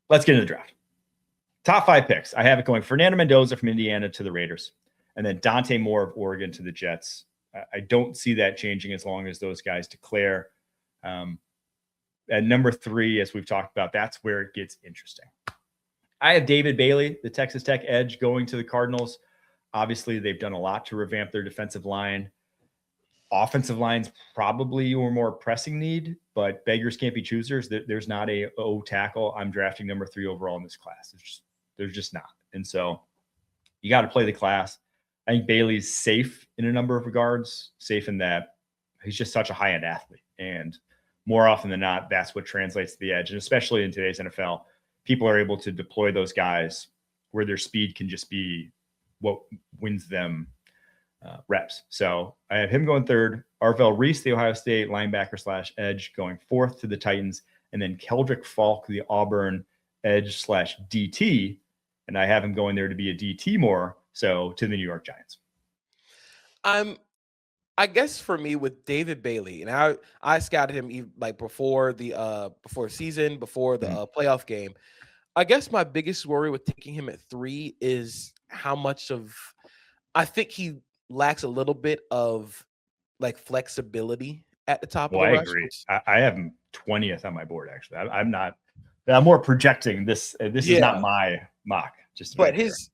let's get into the draft. Top 5 picks. I have it going Fernando Mendoza from Indiana to the Raiders, and then Dante Moore of Oregon to the Jets. I don't see that changing as long as those guys declare. At number 3, as we've talked about, that's where it gets interesting. I have David Bailey, the Texas Tech edge, going to the Cardinals. Obviously, they've done a lot to revamp their defensive line. offensive line's probably your more pressing need, but beggars can't be choosers. There's not a tackle I'm drafting number 3 overall in this class. There's just not. And so you got to play the class. I think Bailey's safe in a number of regards, safe in that he's just such a high-end athlete. And more often than not, that's what translates to the edge. And especially in today's NFL, people are able to deploy those guys where their speed can just be what wins them reps. So I have him going 3rd, Arvell Reese, the Ohio State linebacker / edge, going 4th to the Titans, and then Keldrick Falk, the Auburn edge / DT, and I have him going there to be a DT more, so to the New York Giants. I guess for me with David Bailey, and I scouted him like before the season, before the playoff game. I guess my biggest worry with taking him at 3 is how much of I think he lacks a little bit of like flexibility at the top of the I rush. agree. I have him 20th on my board, actually. I'm more projecting this. This is not my mock. But his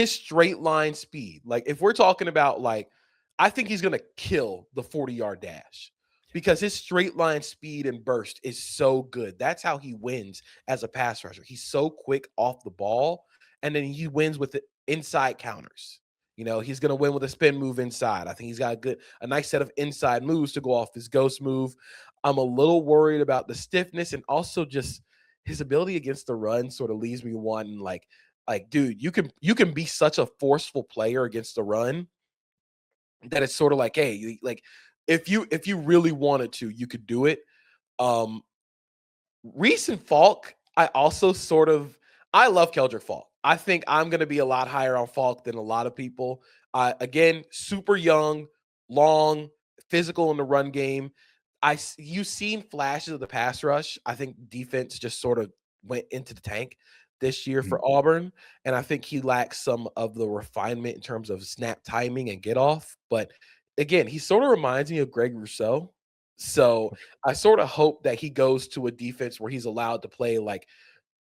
straight line speed, like if we're talking about like, I think he's going to kill the 40-yard dash because his straight line speed and burst is so good. That's how he wins as a pass rusher. He's so quick off the ball, and then he wins with the inside counters. He's going to win with a spin move inside. I think he's got a nice set of inside moves to go off his ghost move. I'm a little worried about the stiffness, and also just his ability against the run sort of leaves me wanting like, dude, you can be such a forceful player against the run that it's sort of like, hey, like if you really wanted to, you could do it. Reese and Falk, I also I love Keldrick Falk. I think I'm going to be a lot higher on Falk than a lot of people. Again, super young, long, physical in the run game. You've seen flashes of the pass rush. I think defense just sort of went into the tank this year for Auburn, and I think he lacks some of the refinement in terms of snap timing and get off. But again, he sort of reminds me of Greg Rousseau. So I sort of hope that he goes to a defense where he's allowed to play like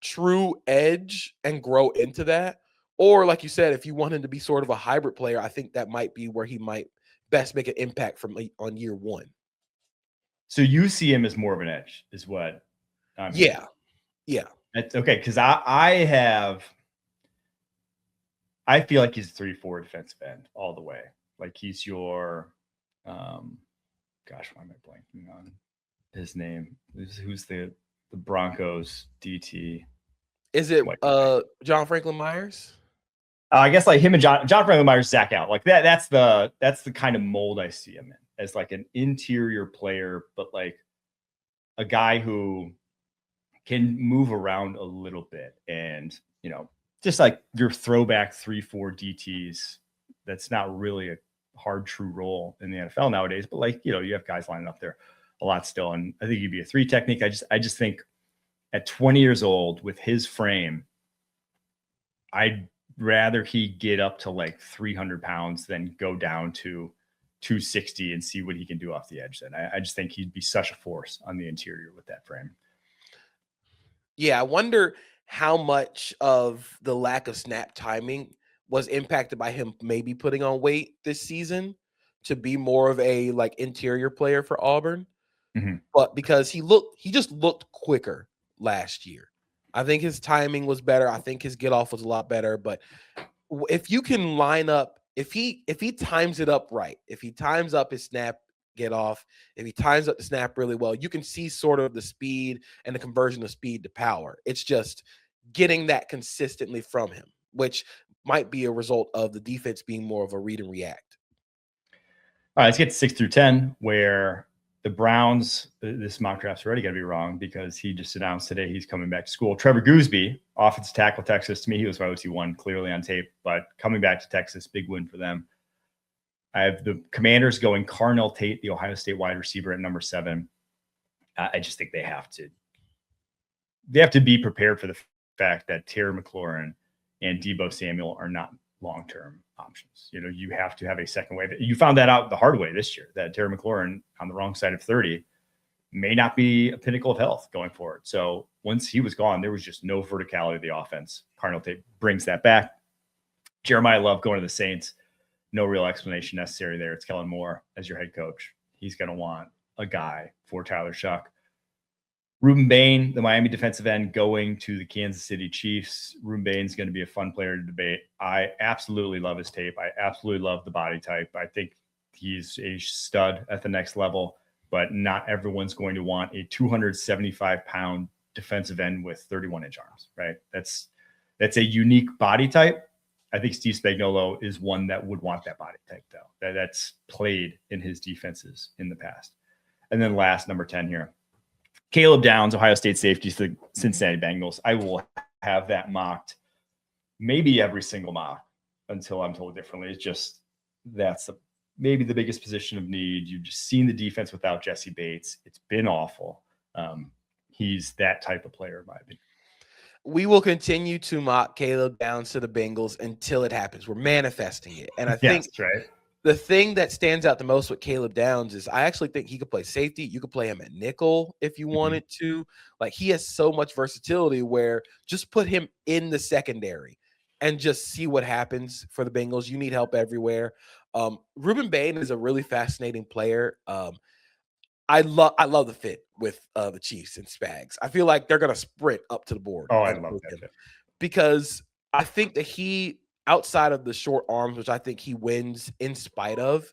true edge and grow into that. Or like you said, if you want him to be sort of a hybrid player, I think that might be where he might best make an impact on year 1. So you see him as more of an edge is what yeah. That's okay, because I feel like he's a 3-4 defensive end all the way. Like he's your gosh, why am I blanking on his name? Who's the Broncos DT? Is it John Franklin Myers? I guess like him and John Franklin Myers, Zach out. Like that's the kind of mold I see him in, as like an interior player, but like a guy who can move around a little bit, and just like your throwback 3-4 DTs. That's not really a hard true role in the NFL nowadays, but like you have guys lining up there a lot still, and I think he'd be a 3 technique. I just think at 20 years old with his frame, I'd rather he get up to like 300 pounds than go down to 260 and see what he can do off the edge. Then I just think he'd be such a force on the interior with that frame. Yeah, I wonder how much of the lack of snap timing was impacted by him maybe putting on weight this season to be more of a like interior player for Auburn. But because he just looked quicker last year. I think his timing was better. I think his get off was a lot better. But if you can line up, if he times it up right, if he times up his snap get off, if he times up the snap really well, you can see sort of the speed and the conversion of speed to power. It's just getting that consistently from him, which might be a result of the defense being more of a read and react. All right, let's get to 6 through 10, where the Browns, this mock draft's already going to be wrong because he just announced today he's coming back to school. Trevor Gooseby, offensive tackle, Texas. To me, he was my OT1 clearly on tape, but coming back to Texas, big win for them. I have the Commanders going Carnell Tate, the Ohio State wide receiver, at number 7. I just think they have to be prepared for the fact that Terry McLaurin and Deebo Samuel are not long-term options. You have to have a second wave. You found that out the hard way this year, that Terry McLaurin on the wrong side of 30 may not be a pinnacle of health going forward. So once he was gone, there was just no verticality of the offense. Carnell Tate brings that back. Jeremiah Love going to the Saints. No real explanation necessary there. It's Kellen Moore as your head coach. he's going to want a guy for Tyler Shuck. Ruben Bain, the Miami defensive end, going to the Kansas City Chiefs. Ruben Bain's going to be a fun player to debate. I absolutely love his tape. I absolutely love the body type. I think he's a stud at the next level, but not everyone's going to want a 275-pound defensive end with 31-inch arms, right? That's a unique body type. I think Steve Spagnuolo is one that would want that body type, though. That's played in his defenses in the past. And then last, number 10 here, Caleb Downs, Ohio State safety to the Cincinnati Bengals. I will have that mocked maybe every single mock until I'm told differently. It's just that's maybe the biggest position of need. You've just seen the defense without Jesse Bates. It's been awful. He's that type of player, in my opinion. We will continue to mock Caleb Downs to the Bengals until it happens. We're manifesting it. And I think right. The thing that stands out the most with Caleb Downs is I actually think he could play safety. You could play him at nickel if you wanted to. Like, he has so much versatility where just put him in the secondary and just see what happens for the Bengals. You need help everywhere. Ruben Bain is a really fascinating player. I love the fit with the Chiefs and Spags. I feel like they're going to sprint up to the board. Oh, I love that fit. Because I think that he, outside of the short arms, which I think he wins in spite of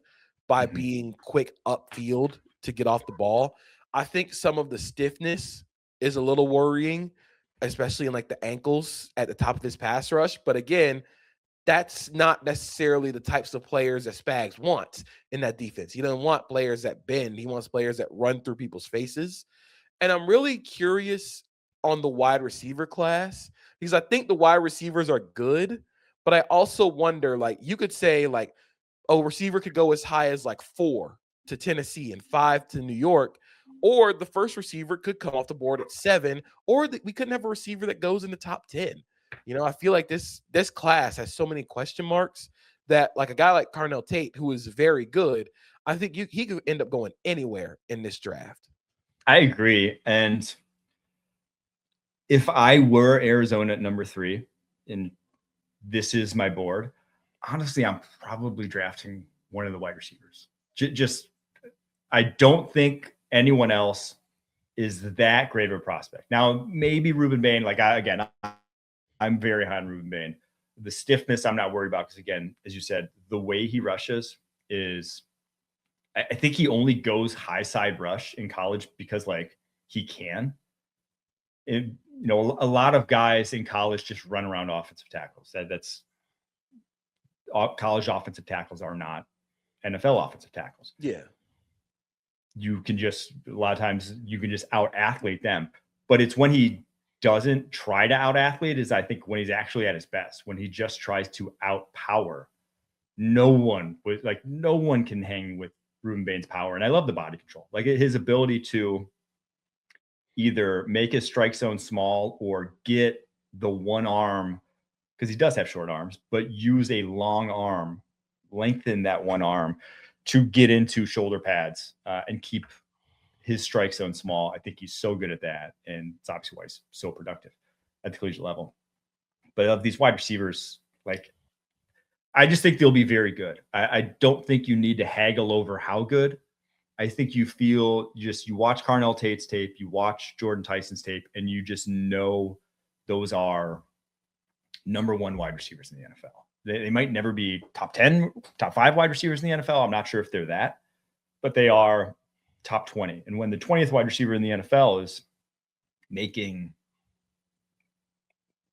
by being quick upfield to get off the ball, I think some of the stiffness is a little worrying, especially in like the ankles at the top of his pass rush. But again, that's not necessarily the types of players that Spags wants in that defense. He doesn't want players that bend. He wants players that run through people's faces. And I'm really curious on the wide receiver class because I think the wide receivers are good, but I also wonder, like, you could say, like, a receiver could go as high as like 4 to Tennessee and 5 to New York, or the first receiver could come off the board at 7, or we couldn't have a receiver that goes in the top 10. You know, I feel like this class has so many question marks that, like, a guy like Carnell Tate, who is very good, I think he could end up going anywhere in this draft. I agree. And if I were Arizona at number 3, and this is my board, honestly, I'm probably drafting one of the wide receivers. Just, I don't think anyone else is that great of a prospect. Now, maybe Ruben Bain, like, I'm very high on Ruben Bain. The stiffness I'm not worried about because, again, as you said, the way he rushes is, I think he only goes high side rush in college because, like, he can. You know, a lot of guys in college just run around offensive tackles. That's college offensive tackles are not NFL offensive tackles. Yeah. You can just, a lot of times you can just out athlete them, but it's when he doesn't try to out athlete is, I think, when he's actually at his best, when he just tries to out power. No one can hang with Ruben Bain's power. And I love the body control, like his ability to either make his strike zone small or get the one arm, because he does have short arms, but use a long arm, lengthen that one arm to get into shoulder pads and keep his strike zone small. I think he's so good at that. And it's obviously why he's so productive at the collegiate level. But of these wide receivers, like, I just think they'll be very good. I don't think you need to haggle over how good. I think you watch Carnell Tate's tape, you watch Jordan Tyson's tape, and you just know those are number 1 wide receivers in the NFL. They might never be top 10, top 5 wide receivers in the NFL. I'm not sure if they're that, but they are top 20. And when the 20th wide receiver in the NFL is making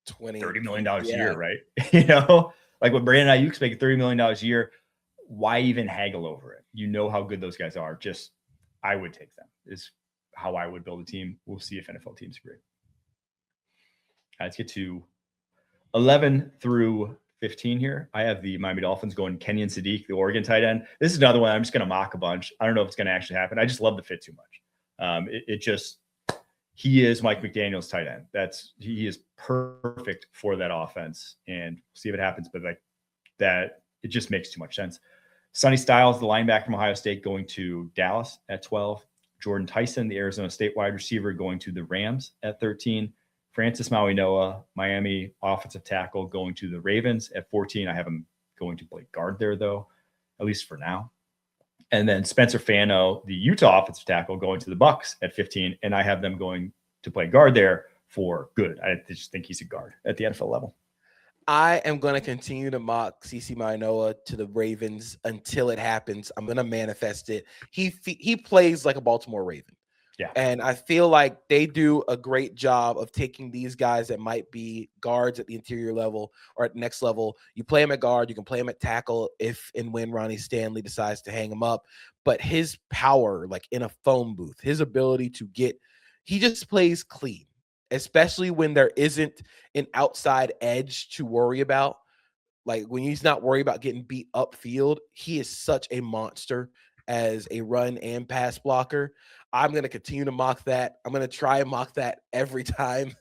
$30 million a year, right? You know, like when Brandon Ayuk's making $30 million a year, why even haggle over it? You know how good those guys are. Just, I would take them is how I would build a team. We'll see if NFL teams agree. Let's get to 11 through 15 here. I have the Miami Dolphins going Kenyon Sadiq, the Oregon tight end. This is another one I'm just going to mock a bunch. I don't know if it's going to actually happen. I just love the fit too much. He is Mike McDaniel's tight end. He is perfect for that offense, and see if it happens. But like that, it just makes too much sense. Sonny Styles, the linebacker from Ohio State, going to Dallas at 12. Jordan Tyson, the Arizona State wide receiver, going to the Rams at 13. Francis Maui-Noa, Miami offensive tackle, going to the Ravens at 14. I have him going to play guard there, though, at least for now. And then Spencer Fano, the Utah offensive tackle, going to the Bucks at 15. And I have them going to play guard there for good. I just think he's a guard at the NFL level. I am going to continue to mock CeCe Manoa to the Ravens until it happens. I'm going to manifest it. He plays like a Baltimore Raven. Yeah. And I feel like they do a great job of taking these guys that might be guards at the interior level or at the next level. You play him at guard, you can play him at tackle if and when Ronnie Stanley decides to hang him up. But his power, like in a phone booth, his ability to he just plays clean, especially when there isn't an outside edge to worry about. Like when he's not worried about getting beat upfield, he is such a monster as a run and pass blocker. I'm going to continue to mock that. I'm going to try and mock that every time.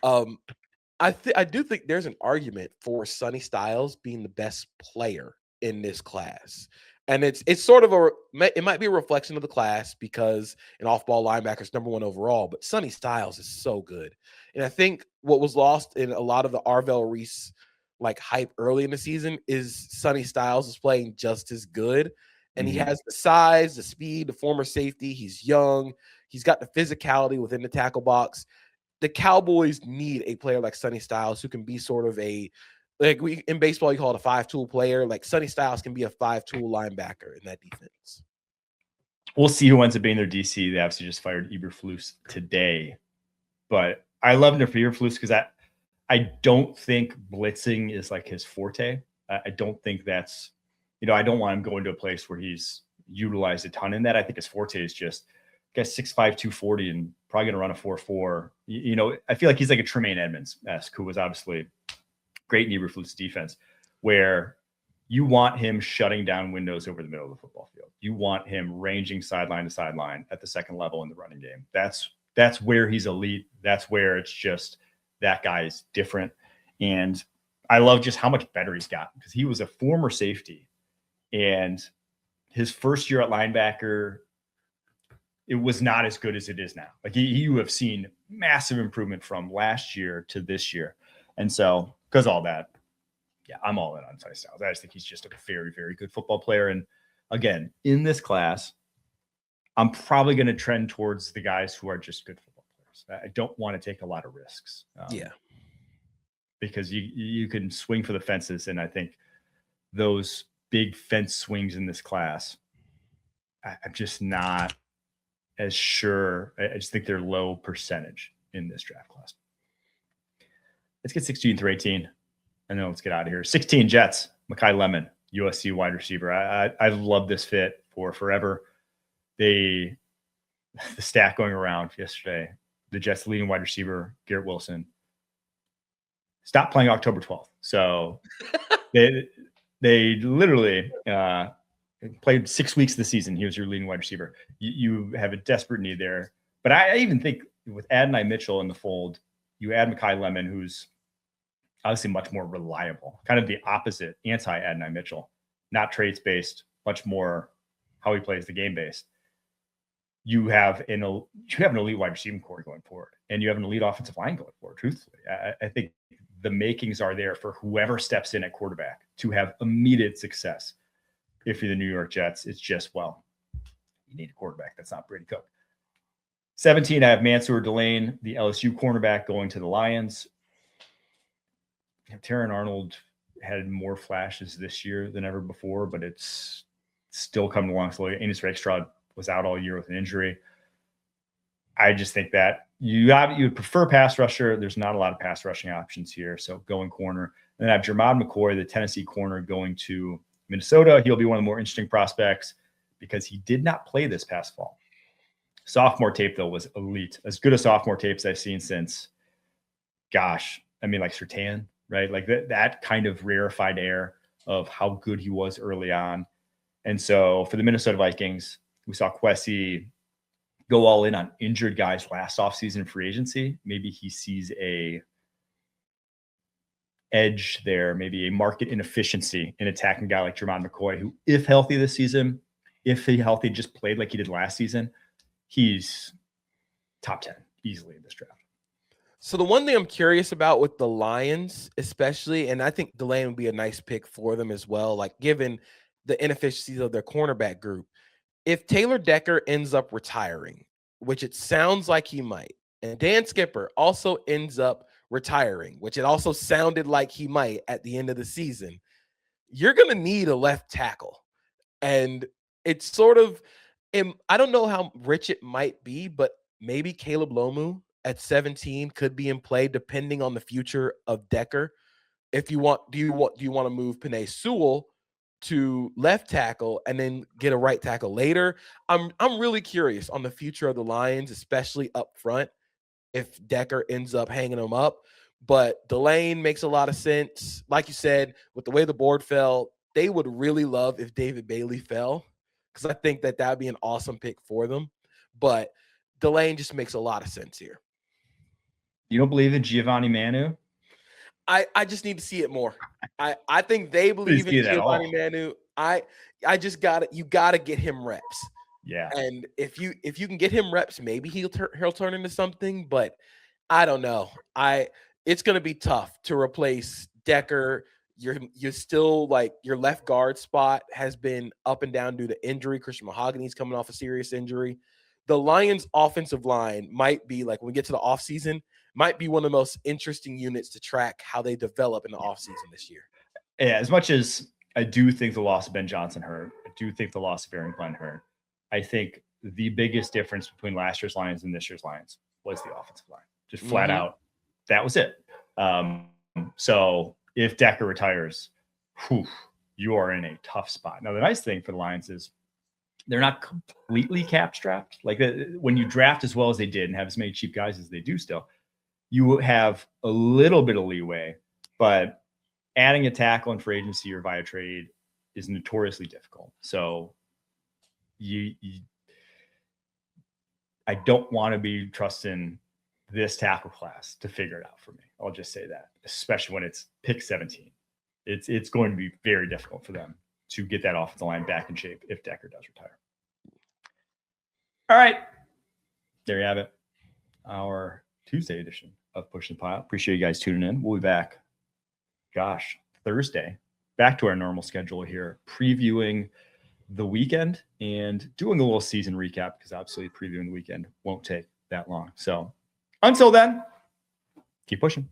I do think there's an argument for Sonny Styles being the best player in this class. And it's sort of it might be a reflection of the class because an off-ball linebacker is number 1 overall, but Sonny Styles is so good. And I think what was lost in a lot of the Arvell Reese like hype early in the season is Sonny Styles is playing just as good. And he has the size, the speed, the former safety. He's young. He's got the physicality within the tackle box. The Cowboys need a player like Sonny Styles who can be sort of in baseball, you call it a 5-tool player. Like Sonny Styles can be a 5-tool linebacker in that defense. We'll see who ends up being their DC. They obviously just fired Eberflus today. But I love him for Eberflus because I don't think blitzing is like his forte. I don't think that's, I don't want him going to a place where he's utilized a ton in that. I think his forte is just, guy's 6'5", 240 and probably going to run a 4.4. I feel like he's like a Tremaine Edmonds-esque, who was obviously great in Eberflus' defense, where you want him shutting down windows over the middle of the football field. You want him ranging sideline to sideline at the second level in the running game. That's where he's elite. That's where it's just that guy is different. And I love just how much better he's gotten because he was a former safety. And his first year at linebacker, it was not as good as it is now. Like you have seen massive improvement from last year to this year. And so because all that, yeah, I'm all in on Sonny Styles. I just think he's just a very, very good football player. And again, in this class, I'm probably going to trend towards the guys who are just good football players. I don't want to take a lot of risks. Because you can swing for the fences. And I think those big fence swings in this class, I'm just not as sure. I just think they're low percentage in this draft class. Let's get 16 through 18. And then let's get out of here. 16 Jets, Mekhi Lemon, USC wide receiver. I've loved this fit for forever. The stat going around yesterday, the Jets leading wide receiver, Garrett Wilson, stopped playing October 12th. So they literally played 6 weeks of the season. He was your leading wide receiver. You have a desperate need there. But I even think with Adonai Mitchell in the fold, you add Mekhi Lemon, who's obviously much more reliable, kind of the opposite anti-Adonai Mitchell, not traits-based, much more how he plays the game-based. You have an elite wide receiving core going forward, and you have an elite offensive line going forward, truthfully. I think the makings are there for whoever steps in at quarterback to have immediate success. If you're the New York Jets, it's just, you need a quarterback. That's not Brady Cook. 17, I have Mansour Delane, the LSU cornerback, going to the Lions. Terran Arnold had more flashes this year than ever before, but it's still coming along slowly. Enos Rakestraw was out all year with an injury. I just think that you would prefer pass rusher. There's not a lot of pass rushing options here, so going corner. And then I have Jermod McCoy, the Tennessee corner, going to Minnesota. He'll be one of the more interesting prospects because he did not play this past fall. Sophomore tape, though, was elite. As good as sophomore tapes I've seen since, like Surtain, right? Like that kind of rarefied air of how good he was early on. And so for the Minnesota Vikings, we saw Kwesi go all in on injured guys last offseason free agency. Maybe he sees a edge there, maybe a market inefficiency in attacking a guy like Jermod McCoy, who, if healthy this season, just played like he did last season, he's top 10 easily in this draft. So the one thing I'm curious about with the Lions, especially, and I think Delane would be a nice pick for them as well, like given the inefficiencies of their cornerback group, if Taylor Decker ends up retiring, which it sounds like he might, and Dan Skipper also ends up retiring, which it also sounded like he might at the end of the season, you're going to need a left tackle. And it's sort of, I don't know how rich it might be, but maybe Caleb Lomu at 17 could be in play depending on the future of Decker. If you want, do you want to move Penei Sewell to left tackle and then get a right tackle later? I'm really curious on the future of the Lions, especially up front, if Decker ends up hanging them up. But Delane makes a lot of sense. Like you said, with the way the board fell, they would really love if David Bailey fell, because I think that would be an awesome pick for them. But Delane just makes a lot of sense here. You don't believe in Giovanni Manu? I just need to see it more. I think they believe in Giovanni Manu. You gotta get him reps. Yeah. And if you can get him reps, maybe he'll turn into something. But I don't know. It's gonna be tough to replace Decker. You're still like your left guard spot has been up and down due to injury. Christian Mahogany's coming off a serious injury. The Lions offensive line might be, like, when we get to the offseason, might be one of the most interesting units to track how they develop in the offseason this year. Yeah, as much as I do think the loss of Ben Johnson hurt, I do think the loss of Aaron Glenn hurt. I think the biggest difference between last year's Lions and this year's Lions was the offensive line. Just flat out, that was it. So if Decker retires, you are in a tough spot. Now, the nice thing for the Lions is they're not completely cap strapped. Like, when you draft as well as they did and have as many cheap guys as they do still, you have a little bit of leeway, but adding a tackle in free agency or via trade is notoriously difficult. So I don't want to be trusting this tackle class to figure it out for me. I'll just say that, especially when it's pick 17. It's going to be very difficult for them to get that offensive line back in shape if Decker does retire. All right. There you have it. Our Tuesday edition of Push the Pile. Appreciate you guys tuning in. We'll be back, Thursday, back to our normal schedule here, previewing the weekend and doing a little season recap, because absolutely previewing the weekend won't take that long. So until then, keep pushing.